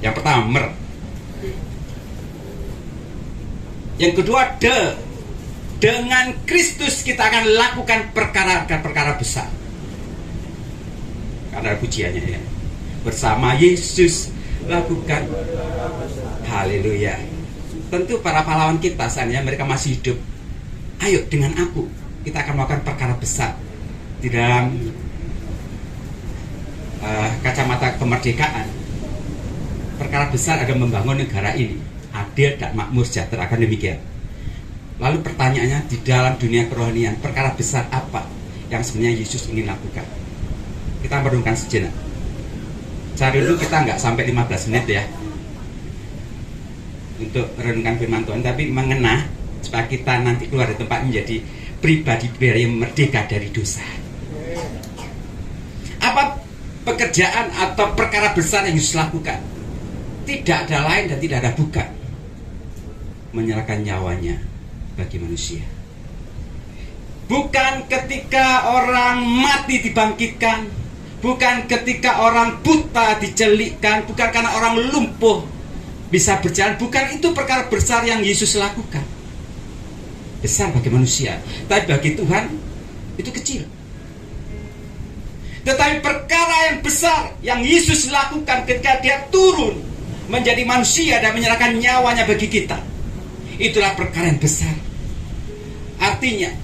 Yang pertama, Yang kedua, dengan Kristus kita akan lakukan perkara-perkara besar. Karena pujiannya ya. Bersama Yesus lakukan. Haleluya. Tentu para pahlawan kita saatnya mereka masih hidup. Ayo dengan aku kita akan melakukan perkara besar di dalam kacamata kemerdekaan. Perkara besar akan membangun negara ini adil dan makmur sejahtera, akan demikian. Lalu pertanyaannya, di dalam dunia kerohanian perkara besar apa yang sebenarnya Yesus ingin lakukan? Kita merenungkan sejenak. Cari dulu, kita nggak sampai 15 menit ya untuk renungkan firman Tuhan, tapi mengena supaya kita nanti keluar dari tempat menjadi pribadi yang merdeka dari dosa. Apa pekerjaan atau perkara besar yang Yesus lakukan? Tidak ada lain dan tidak ada bukan. Menyerahkan nyawanya bagi manusia. Bukan ketika orang mati dibangkitkan, bukan ketika orang buta dicelikkan, bukan karena orang lumpuh bisa berjalan, bukan itu perkara besar yang Yesus lakukan. Besar bagi manusia, tapi bagi Tuhan itu kecil. Tetapi perkara yang besar yang Yesus lakukan ketika dia turun menjadi manusia dan menyerahkan nyawanya bagi kita, itulah perkara yang besar. Artinya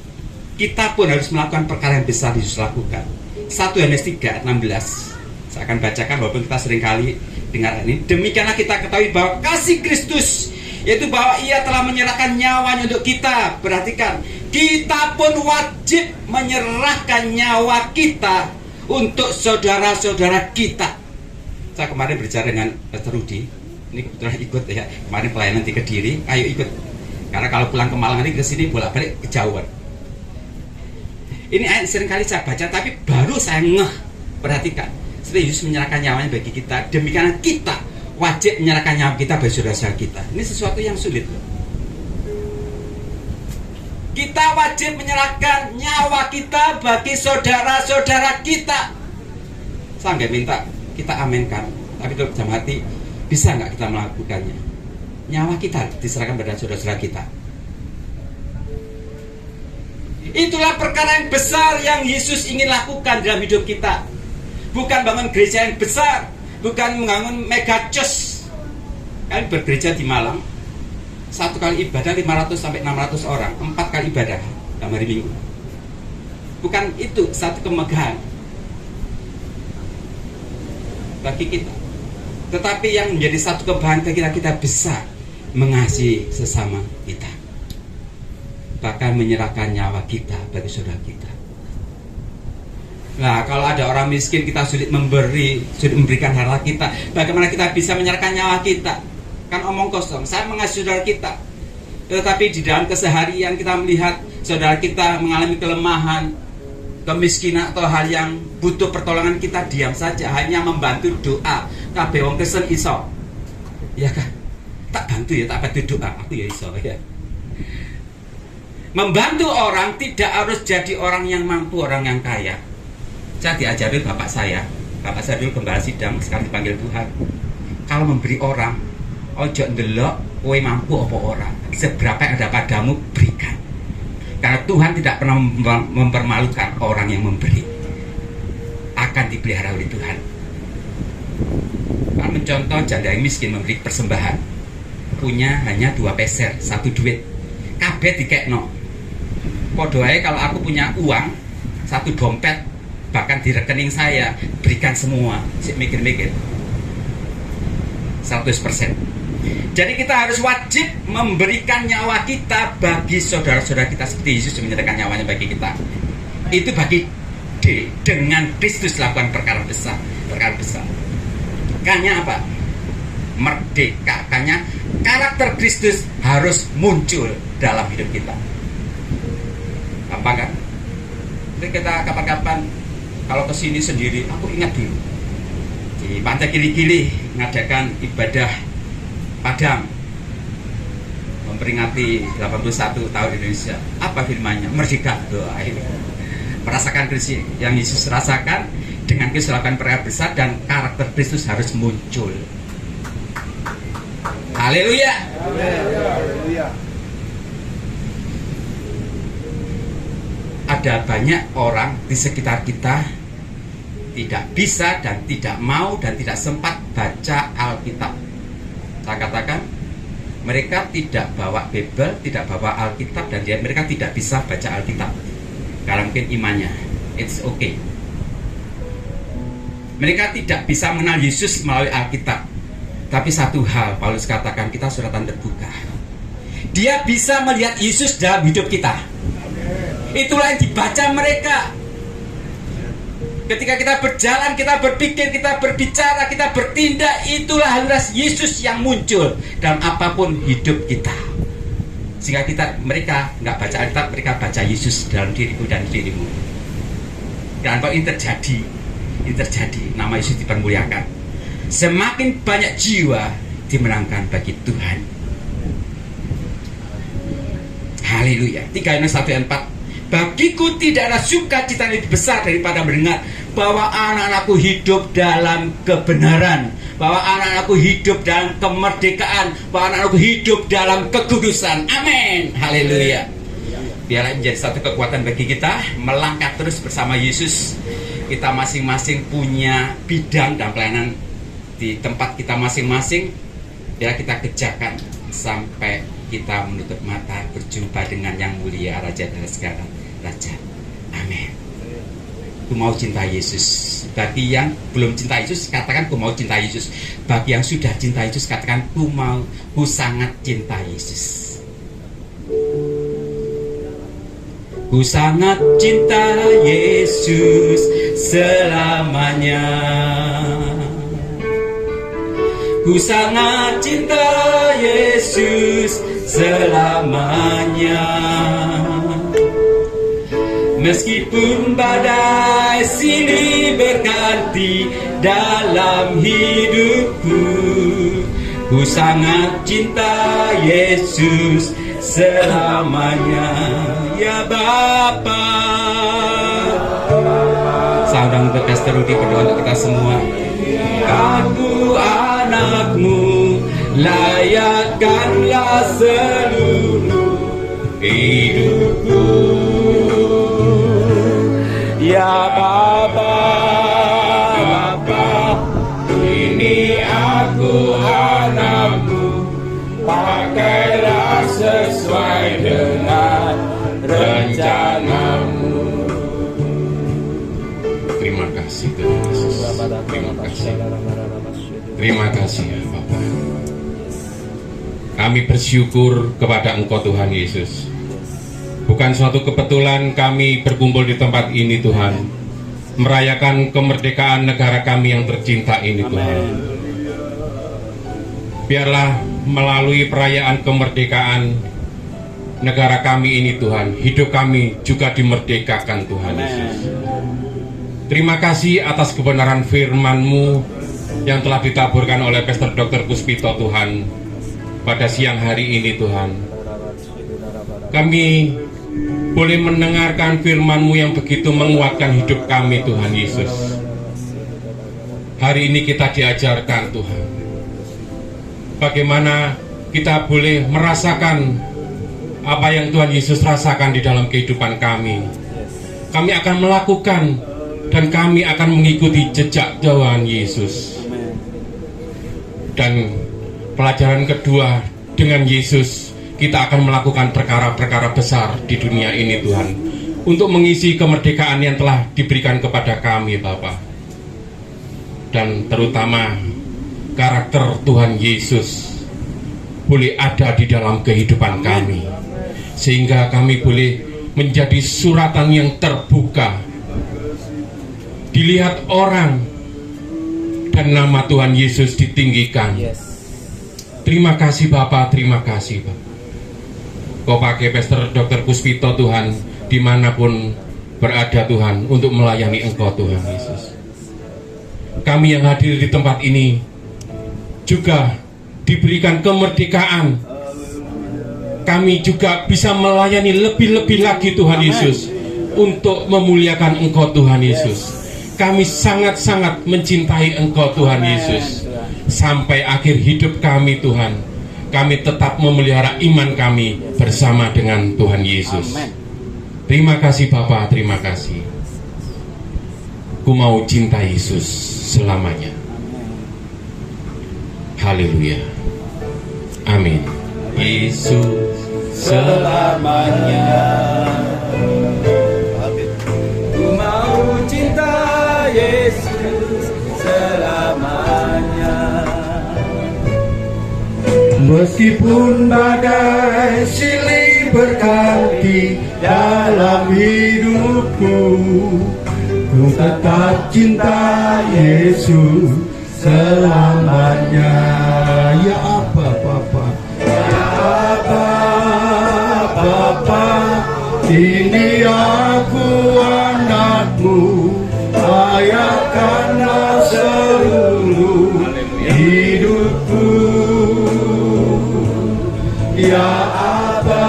kita pun harus melakukan perkara yang besar Yesus lakukan. 1 Yohanes 3:16. Saya akan bacakan walaupun kita seringkali dengar ini. Demikianlah kita ketahui bahwa kasih Kristus, yaitu bahwa ia telah menyerahkan nyawanya untuk kita. Perhatikan, kita pun wajib menyerahkan nyawa kita untuk saudara-saudara kita. Saya kemarin berbicara dengan Pastor Rudi. Ini kebetulan ikut ya, kemarin pelayanan di Kediri. Ayo ikut, karena kalau pulang ke Malang nanti ke sini bolak-balik kejauhan. Ini ayat seringkali saya baca, tapi baru saya ngeh. Perhatikan, setelah Yesus menyerahkan nyawanya bagi kita, demikian kita wajib menyerahkan nyawa kita bagi saudara-saudara kita. Ini sesuatu yang sulit loh. Kita wajib menyerahkan nyawa kita bagi saudara-saudara kita. Saya nggak minta kita aminkan, tapi dalam hati, bisa nggak kita melakukannya? Nyawa kita diserahkan pada saudara-saudara kita. Itulah perkara yang besar yang Yesus ingin lakukan dalam hidup kita. Bukan bangun gereja yang besar, bukan membangun mega church. Kalian bergereja di Malang, satu kali ibadah 500 sampai 600 orang, 4 kali ibadah dalam hari Minggu. Bukan itu satu kemegahan bagi kita. Tetapi yang menjadi satu kemegahan bagi kita besar mengasihi sesama kita, bahkan menyerahkan nyawa kita bagi saudara kita. Nah, kalau ada orang miskin, kita sulit memberikan harta kita. Bagaimana kita bisa menyerahkan nyawa kita? Kan omong kosong. Saya mengasihi saudara kita, tetapi di dalam keseharian kita melihat saudara kita mengalami kelemahan, kemiskinan atau hal yang butuh pertolongan, kita diam saja, hanya membantu doa. Kabeh wong Kristen iso, ya kan? Tak bantu ya, tak bantu doa. Aku ya iso ya. Membantu orang tidak harus jadi orang yang mampu, orang yang kaya. Saya diajari bapak saya dulu gembala sidang, sekarang dipanggil Tuhan. Kalau memberi orang, ojo ndelok kowe mampu apa orang. Seberapa yang ada padamu, berikan. Karena Tuhan tidak pernah mempermalukan orang yang memberi. Akan dipelihara oleh Tuhan. Kalau mencontoh janda yang miskin memberi persembahan, punya hanya 2 peser, 1 duit, kabeh dikekno. Podo ae kalau aku punya uang 1 dompet bahkan di rekening saya berikan semua. Mikir-mikir 100%. Jadi kita harus wajib memberikan nyawa kita bagi saudara-saudara kita seperti Yesus menyerahkan nyawanya bagi kita. Itu bagi D. Dengan Kristus lakukan perkara besar. Makanya apa? Merdeka. Makanya karakter Kristus harus muncul dalam hidup kita. Gampang kan? Jadi kita kapan-kapan kalau kesini sendiri, aku ingat dulu di Pantai Kili-Kili mengadakan ibadah Padang memperingati 81 tahun Indonesia. Apa firman-Nya? Merdeka. Doa ini. Merasakan Kristus yang Yesus rasakan, dengan Kristus lakukan perkara besar, dan karakter Kristus harus muncul. Haleluya. Ada banyak orang di sekitar kita tidak bisa dan tidak mau dan tidak sempat baca Alkitab. Saya katakan, mereka tidak bawa Bible, tidak bawa Alkitab, dan mereka tidak bisa baca Alkitab. Karena mungkin imannya, it's okay. Mereka tidak bisa mengenal Yesus melalui Alkitab. Tapi satu hal, Paulus katakan, kita suratan terbuka. Dia bisa melihat Yesus dalam hidup kita. Itulah yang dibaca mereka. Ketika kita berjalan, kita berpikir, kita berbicara, kita bertindak, itulah halus Yesus yang muncul dalam apapun hidup kita. Sehingga mereka nggak baca Alkitab, mereka baca Yesus dalam diriku dan dirimu. Dan kalau ini terjadi, nama Yesus dipermuliakan. Semakin banyak jiwa dimenangkan bagi Tuhan. Haleluya. 3 Yohanes 1:4. Bagiku tidaklah sukacita lebih besar daripada mendengar bahwa anak-anakku hidup dalam kebenaran, bahwa anak-anakku hidup dalam kemerdekaan, bahwa anak-anakku hidup dalam kekudusan. Amin. Haleluya. Biarlah menjadi satu kekuatan bagi kita melangkah terus bersama Yesus. Kita masing-masing punya bidang dan pelayanan di tempat kita masing-masing. Biar kita kerjakan sampai kita menutup mata berjumpa dengan yang mulia Raja dan segala Raja. Amin. Ku mau cinta Yesus. Bagi yang belum cinta Yesus, katakan ku mau cinta Yesus. Bagi yang sudah cinta Yesus, katakan ku sangat cinta Yesus. Ku sangat cinta Yesus selamanya. Ku sangat cinta Yesus selamanya. Meskipun badai silih berganti dalam hidupku, ku sangat cinta Yesus selamanya. Ya Bapa. Saudara untuk Pastor Rudy, berdoa untuk kita semua. Aku anakmu, layakkanlah seluruh hidupku. Ya Bapa, ini aku anakmu, pakailah sesuai dengan rencanamu. Terima kasih Tuhan Yesus. Terima kasih ya Bapa. Kami bersyukur kepada Engkau Tuhan Yesus. Bukan suatu kebetulan kami berkumpul di tempat ini Tuhan, merayakan kemerdekaan negara kami yang tercinta ini Tuhan. Biarlah melalui perayaan kemerdekaan negara kami ini Tuhan, hidup kami juga dimerdekakan Tuhan Yesus. Terima kasih atas kebenaran firman-Mu yang telah ditaburkan oleh Pastor Dr. Puspito Tuhan pada siang hari ini Tuhan. Kami boleh mendengarkan firman-Mu yang begitu menguatkan hidup kami Tuhan Yesus. Hari ini kita diajarkan Tuhan, bagaimana kita boleh merasakan apa yang Tuhan Yesus rasakan di dalam kehidupan kami. Kami akan melakukan dan kami akan mengikuti jejak Tuhan Yesus. Dan pelajaran kedua, dengan Yesus kita akan melakukan perkara-perkara besar di dunia ini Tuhan. untuk mengisi kemerdekaan yang telah diberikan kepada kami, Bapak. Dan terutama karakter Tuhan Yesus boleh ada di dalam kehidupan kami, sehingga kami boleh menjadi suratan yang terbuka, dilihat orang, dan nama Tuhan Yesus ditinggikan. Terima kasih Bapak, terima kasih Bapak. Kau pakai Pastor Dr. Puspito Tuhan, dimanapun berada Tuhan, untuk melayani Engkau Tuhan Yesus. Kami yang hadir di tempat ini juga diberikan kemerdekaan. Kami juga bisa melayani lebih-lebih lagi Tuhan Yesus, untuk memuliakan Engkau Tuhan Yesus. Kami sangat-sangat mencintai Engkau Tuhan Yesus. Sampai akhir hidup kami Tuhan, kami tetap memelihara iman kami bersama dengan Tuhan Yesus. Terima kasih Bapak, terima kasih. Ku mau cinta Yesus selamanya. Haleluya. Amin. Yesus selamanya. Ku mau cinta Yesus selamanya. Meskipun badai silih berganti dalam hidupku, ku tetap cinta Yesus selamanya. Ya apa Bapa, ya apa Bapa, ini aku anakmu, layakkanlah seluruh hidupku. Ya apa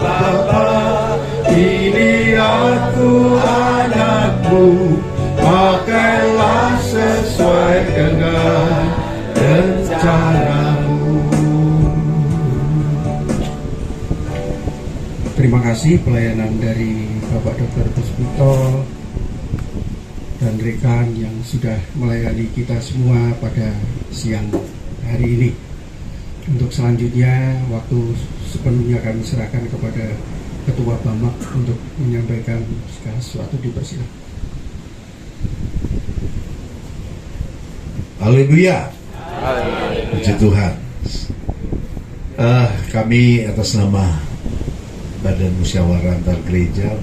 Bapa, ini aku anakmu, pakailah sesuai dengan rencanamu. Terima kasih pelayanan dari Bapak Dr. Puspito dan rekan yang sudah melayani kita semua pada siang hari ini. Untuk selanjutnya, waktu sepenuhnya kami serahkan kepada Ketua Bamak untuk menyampaikan segala sesuatu. Dipersilakan. Haleluya. Puji Tuhan. Kami atas nama Badan Musyawarah Antar Gereja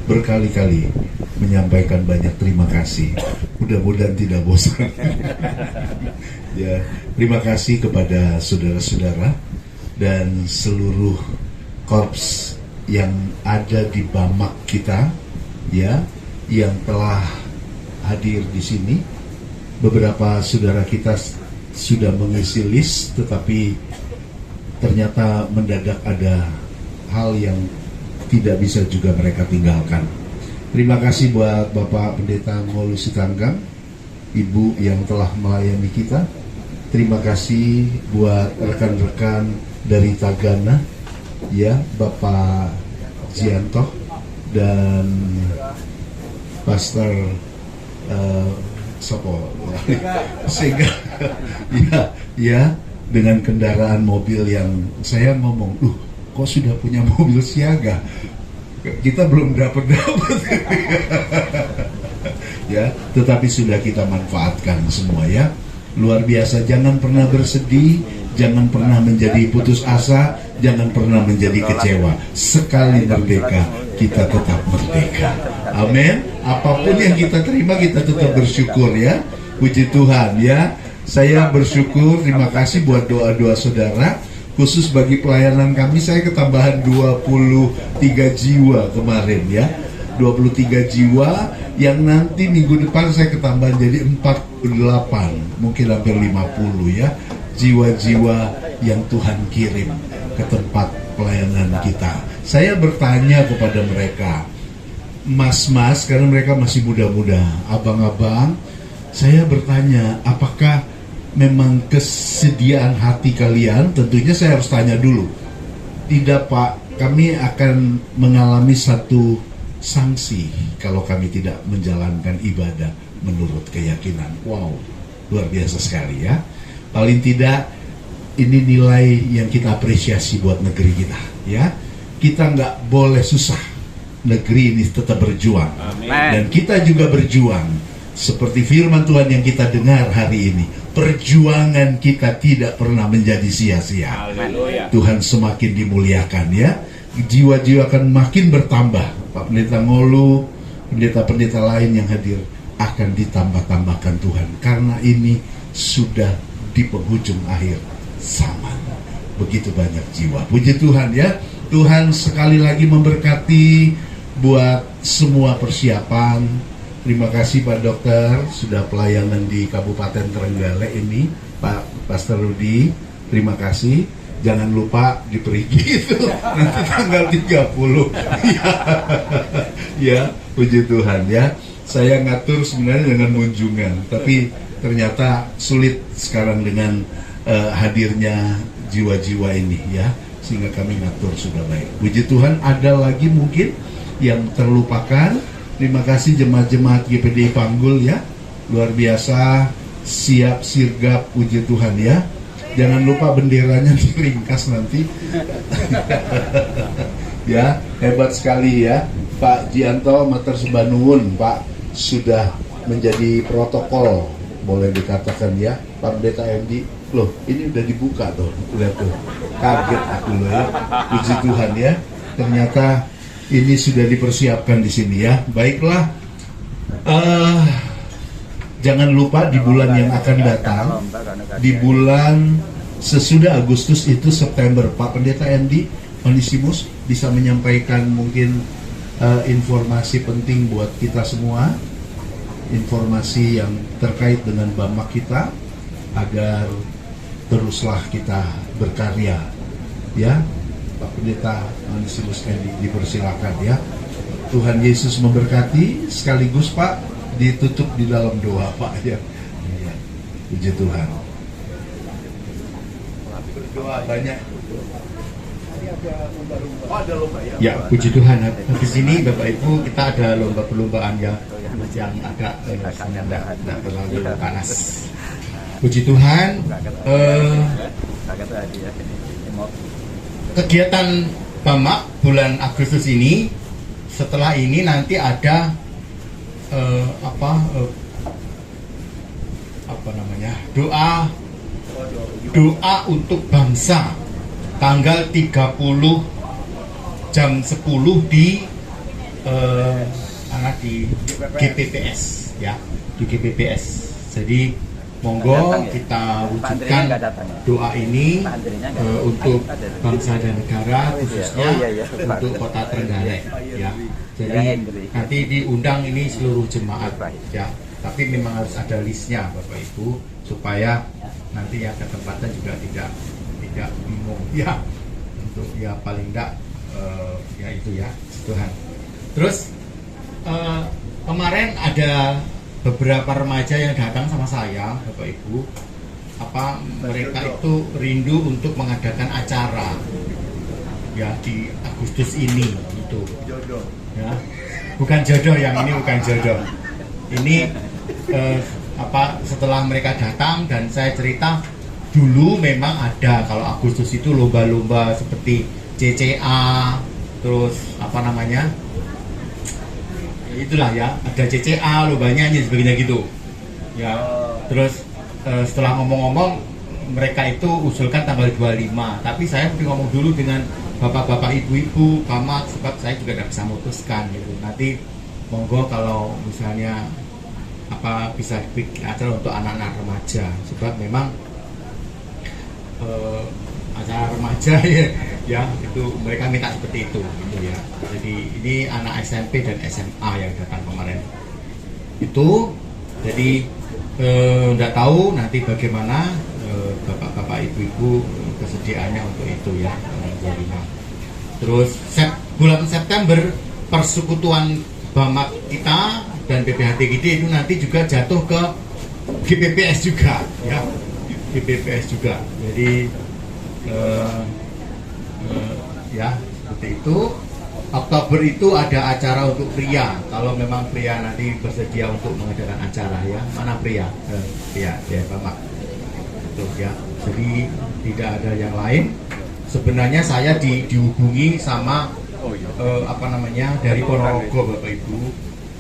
berkali-kali menyampaikan banyak terima kasih. Mudah-mudahan tidak bosan. Ya, terima kasih kepada saudara-saudara dan seluruh korps yang ada di Bamak kita, ya, yang telah hadir di sini. Beberapa saudara kita sudah mengisi list, tetapi ternyata mendadak ada hal yang tidak bisa juga mereka tinggalkan. Terima kasih buat Bapak Pendeta Ngolu Sitanggang, Ibu yang telah melayani kita. Terima kasih buat rekan-rekan dari Tagana, ya, Bapak Zianto dan Pastor Sopo, sehingga ya dengan kendaraan mobil yang saya ngomong, kok sudah punya mobil siaga, kita belum dapat ya, tetapi sudah kita manfaatkan semua, ya. Luar biasa. Jangan pernah bersedih, jangan pernah menjadi putus asa, jangan pernah menjadi kecewa. Sekali merdeka, kita tetap merdeka. Amin. Apapun yang kita terima, kita tetap bersyukur, ya. Puji Tuhan, ya. Saya bersyukur, terima kasih buat doa-doa saudara. Khusus bagi pelayanan kami, saya ketambahan 23 jiwa kemarin, ya. 23 jiwa yang nanti minggu depan saya ketambahan jadi 48, mungkin hampir 50, ya, jiwa-jiwa yang Tuhan kirim ke tempat pelayanan kita. Saya bertanya kepada mereka, mas-mas, karena mereka masih muda-muda, abang-abang, saya bertanya, apakah memang kesediaan hati kalian? Tentunya saya harus tanya dulu. Tidak Pak, kami akan mengalami satu sanksi kalau kami tidak menjalankan ibadah menurut keyakinan. Wow, luar biasa sekali, ya. Paling tidak ini nilai yang kita apresiasi buat negeri kita, ya. Kita nggak boleh susah, negeri ini tetap berjuang. Amin. Dan kita juga berjuang seperti firman Tuhan yang kita dengar hari ini. Perjuangan kita tidak pernah menjadi sia-sia. Haleluya. Tuhan semakin dimuliakan ya. Jiwa-jiwa akan makin bertambah. Pak Pendeta Ngolu, pendeta-pendeta lain yang hadir akan ditambah-tambahkan Tuhan. Karena ini sudah di penghujung akhir zaman. Begitu banyak jiwa. Puji Tuhan ya. Tuhan sekali lagi memberkati buat semua persiapan. Terima kasih Pak Dokter sudah pelayanan di Kabupaten Trenggalek ini. Pak Pastor Rudi, terima kasih. Jangan lupa di Perigi itu nanti tanggal 30. Ya, puji Tuhan ya. Saya ngatur sebenarnya dengan munjungan, tapi ternyata sulit sekarang dengan hadirnya jiwa-jiwa ini ya, sehingga kami ngatur sudah baik. Puji Tuhan, ada lagi mungkin yang terlupakan. Terima kasih jemaat-jemaat GPDI Panggul ya, luar biasa, siap sirgap, puji Tuhan ya. Jangan lupa benderanya diringkas nanti. Ya, hebat sekali ya. Pak Jianto Mater Sebanuun, Pak sudah menjadi protokol, boleh dikatakan ya. Pak Pendeta MD, loh ini udah dibuka tuh, lihat tuh, kaget aku loh ya. Puji Tuhan ya, ternyata ini sudah dipersiapkan di sini ya. Baiklah, jangan lupa di bulan yang akan datang, di bulan sesudah Agustus itu September, Pak Pendeta MD Onesimus bisa menyampaikan mungkin informasi penting buat kita semua, informasi yang terkait dengan Bamak kita, agar teruslah kita berkarya ya. Pak Pendeta Onesimus MD dipersilakan ya. Tuhan Yesus memberkati. Sekaligus Pak ditutup di dalam doa Pak ya. Puji Tuhan. Doa banyak. Oh, ada lomba ya. Ya, puji Tuhan. Di sini Bapak Ibu kita ada lomba perlombaan ya, yang agak tidak terlalu panas. Puji Tuhan. Kegiatan Bamak bulan Agustus ini, setelah ini nanti ada doa untuk bangsa tanggal 30 jam 10 di GPPS ya, di GPPS. Jadi monggo kita wujudkan doa ini untuk bangsa dan negara, khususnya untuk Kota Trenggalek ya. Jadi nanti diundang ini seluruh jemaat ya, tapi memang harus ada listnya Bapak Ibu, supaya nanti yang ketempatan juga tidak bingung ya, untuk ya paling enggak ya itu ya Tuhan. Terus kemarin ada beberapa remaja yang datang sama saya Bapak Ibu, mereka itu rindu untuk mengadakan acara ya di Agustus ini itu ya, bukan jodoh, yang ini bukan jodoh, ini setelah mereka datang dan saya cerita dulu memang ada kalau Agustus itu lomba-lomba seperti CCA, terus itulah ya, ada CCA, lomba nyanyi sebagainya gitu ya. Terus setelah ngomong-ngomong mereka itu usulkan tanggal 25, tapi saya mesti ngomong dulu dengan bapak-bapak, ibu-ibu, Bamak, sebab saya juga tidak bisa memutuskan gitu. Nanti monggo kalau misalnya bisa bikin acara untuk anak-anak remaja, sebab memang acara remaja ya itu mereka minta seperti itu gitu ya. Jadi ini anak SMP dan SMA yang datang kemarin itu. Jadi tidak tahu nanti bagaimana bapak-bapak, ibu-ibu kesediaannya untuk itu ya. Terus bulan September persekutuan Bamak kita dan PPHTGD itu nanti juga jatuh ke GPPS juga ya, GPPS juga. Jadi ya seperti itu. Oktober itu ada acara untuk pria, kalau memang pria nanti bersedia untuk mengadakan acara ya. Mana pria? Pria ya Bamak itu ya. Jadi tidak ada yang lain. Sebenarnya saya dihubungi sama dari Ponorogo Bapak Ibu,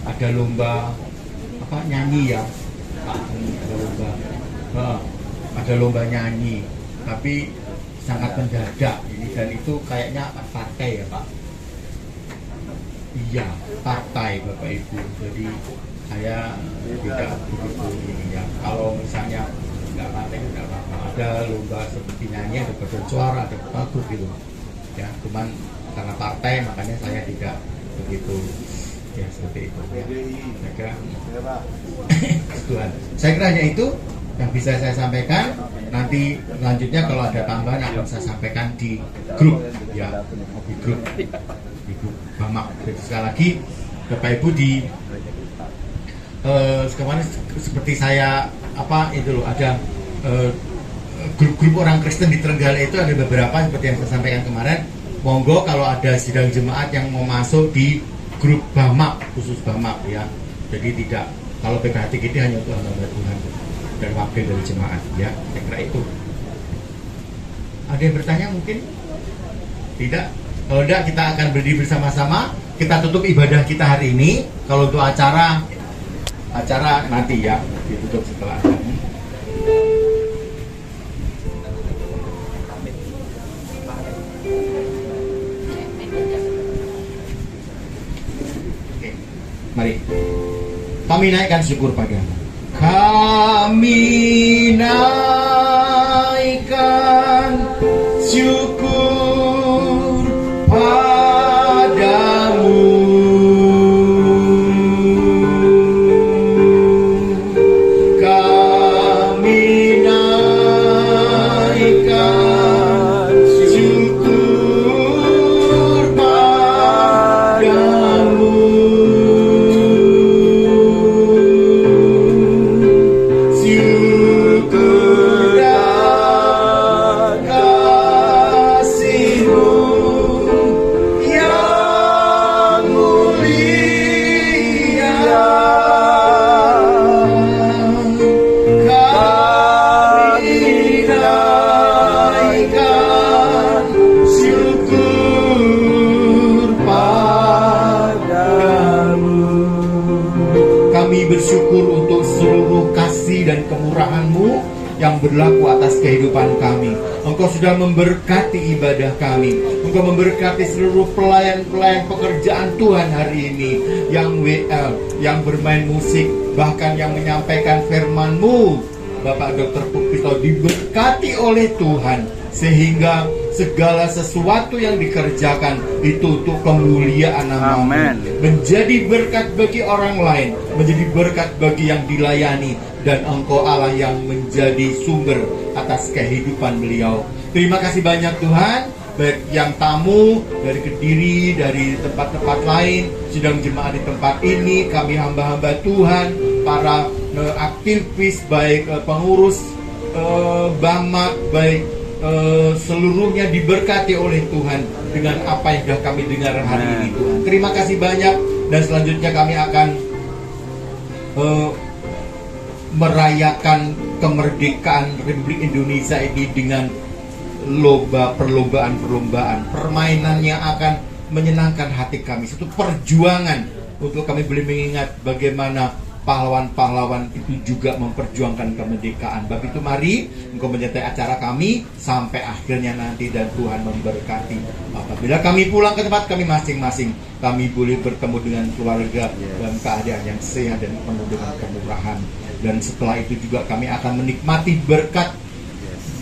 ada lomba nyanyi ya Pak, ada lomba nyanyi, tapi sangat mendadak ini, dan itu kayaknya partai ya Pak. Iya, partai Bapak Ibu. Jadi saya tidak begitu ini ya. Kalau misalnya nggak partai nggak apa-apa. Ada lomba seperti nyanyi, ada paduan suara, ada bagus gitu. Ya, cuman karena partai makanya saya tidak begitu ya seperti itu. Ya. Tuhan. Saya kira hanya itu yang bisa saya sampaikan. Nanti selanjutnya kalau ada tambahan akan saya sampaikan di grup ya, di grup Bamak. Jadi sekali lagi Bapak Ibu di kemarin seperti saya itu loh, ada grup-grup orang Kristen di Trenggalek itu ada beberapa seperti yang saya sampaikan kemarin. Monggo kalau ada sidang jemaat yang mau masuk di grup Bamak, khusus Bamak ya. Jadi tidak, kalau PKHTGD hanya untuk hamba Tuhan dan wakil dari jemaat ya. Saya kira itu. Ada yang bertanya mungkin? Tidak? Kalau tidak, kita akan berdiri bersama-sama. Kita tutup ibadah kita hari ini. Kalau untuk acara nanti ya, ditutup setelah ada. Oke, mari. Kami naikkan syukur padamu. Kami naikkan syukur padamu. Kami naikkan syukur padamu. Syukur dan kasih-Mu yang mulia. Kami naikkan syukur padamu. Kami bersyukur untuk seluruh kasih dan kemurahan-Mu yang berlaku atas kehidupan kami. Engkau sudah memberkati ibadah kami. Engkau memberkati seluruh pelayan-pelayan pekerjaan Tuhan hari ini, yang WL, yang bermain musik, bahkan yang menyampaikan firman-Mu. Bapak Dr. Pupito diberkati oleh Tuhan, sehingga segala sesuatu yang dikerjakan itu untuk kemuliaan nama-Mu, menjadi berkat bagi orang lain, menjadi berkat bagi yang dilayani, dan Engkau Allah yang menjadi sumber atas kehidupan beliau. Terima kasih banyak Tuhan, baik yang tamu dari Kediri, dari tempat-tempat lain, sidang jemaat di tempat ini, kami hamba-hamba Tuhan, para aktivis, baik pengurus Bamak, baik seluruhnya diberkati oleh Tuhan dengan apa yang sudah kami dengar hari ini Tuhan. Terima kasih banyak, dan selanjutnya kami akan merayakan kemerdekaan Republik Indonesia ini dengan perlombaan, permainan yang akan menyenangkan hati kami. Satu perjuangan untuk kami boleh mengingat bagaimana pahlawan-pahlawan itu juga memperjuangkan kemerdekaan. Bab itu mari Engkau menyertai acara kami sampai akhirnya nanti, dan Tuhan memberkati. Apabila kami pulang ke tempat kami masing-masing, kami boleh bertemu dengan keluarga dalam keadaan yang sehat dan penuh dengan kemurahan. Dan setelah itu juga kami akan menikmati berkat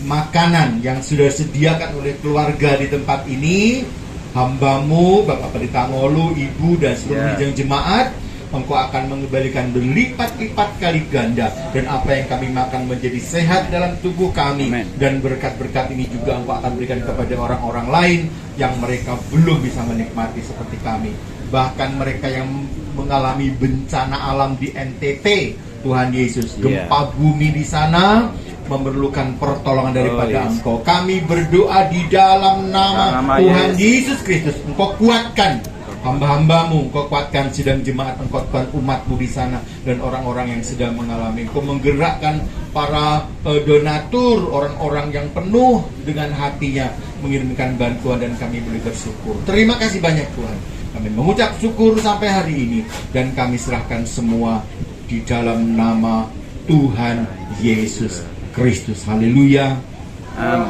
makanan yang sudah disediakan oleh keluarga di tempat ini. Hamba-Mu, Bapak Pendeta Ngolu, Ibu, dan seluruh jemaat, Engkau akan mengembalikan berlipat-lipat kali ganda, dan apa yang kami makan menjadi sehat dalam tubuh kami. Dan berkat-berkat ini juga Engkau akan berikan kepada orang-orang lain yang mereka belum bisa menikmati seperti kami. Bahkan mereka yang mengalami bencana alam di NTT, Tuhan Yesus, gempa bumi di sana memerlukan pertolongan daripada Engkau. Kami berdoa di dalam nama Tuhan Yesus Kristus. Engkau kuatkan hamba-hambamu, Engkau kuatkan sidang jemaat, Engkau kuatkan umatmu di sana dan orang-orang yang sedang mengalami. Engkau menggerakkan para donatur, orang-orang yang penuh dengan hatinya mengirimkan bantuan dan kami boleh bersyukur. Terima kasih banyak Tuhan. Kami mengucap syukur sampai hari ini dan kami serahkan semua di dalam nama Tuhan Yesus Kristus. Haleluya.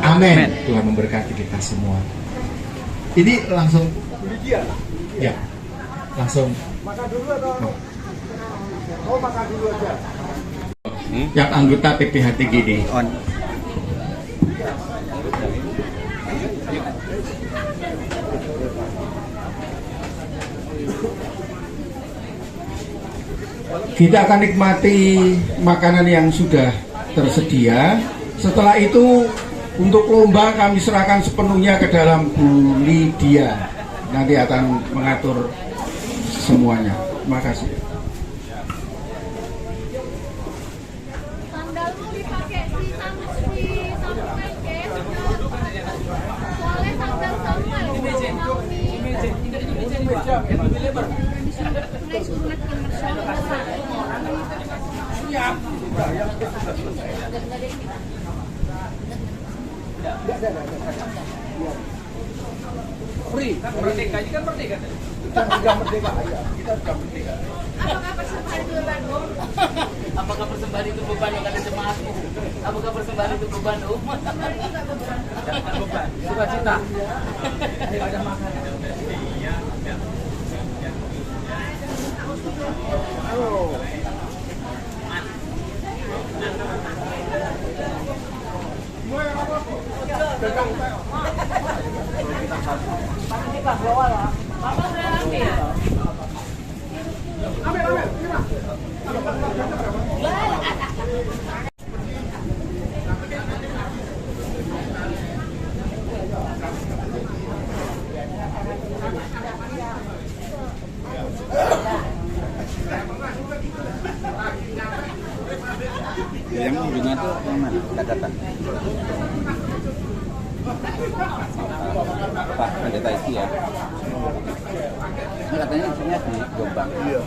Amin. Tuhan memberkati kita semua. Ini langsung ya, langsung Makan dulu atau? Oh, makan dulu aja. yang anggota PPHTGD. Kita akan nikmati makanan yang sudah tersedia. Setelah itu untuk lomba kami serahkan sepenuhnya ke dalam Bu Lydia. Nanti akan mengatur semuanya. Terima kasih. Sandalmu dipakai si Samuel, soalnya sandal Samuel Free, merdeka, ini kan merdeka. Kita sudah merdeka, ya. Kita sudah merdeka. Apakah persembahan itu beban? Apakah persembahan itu beban kepada jemaatmu? Apakah persembahan itu beban? Persembahan itu nggak beban. Jangan beban, sukacita. Ayo ada makanan. Yang ujungnya itu yang mana? Dadatan. Pak Pendeta Iski ya. Ini katanya isinya di Jombang. Iya.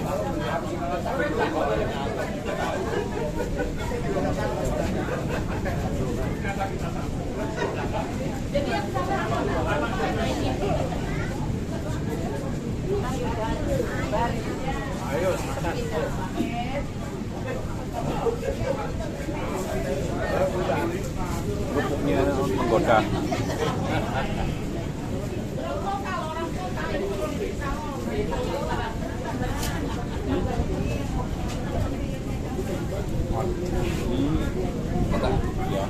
Ayo, makan. Kerupuknya menggoda. Ya.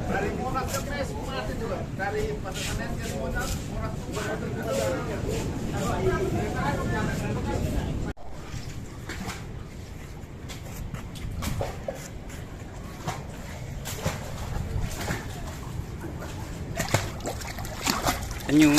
Dari Monas ke Kres, mati juga. Dari Pasar Senen ke Monas, Penyu.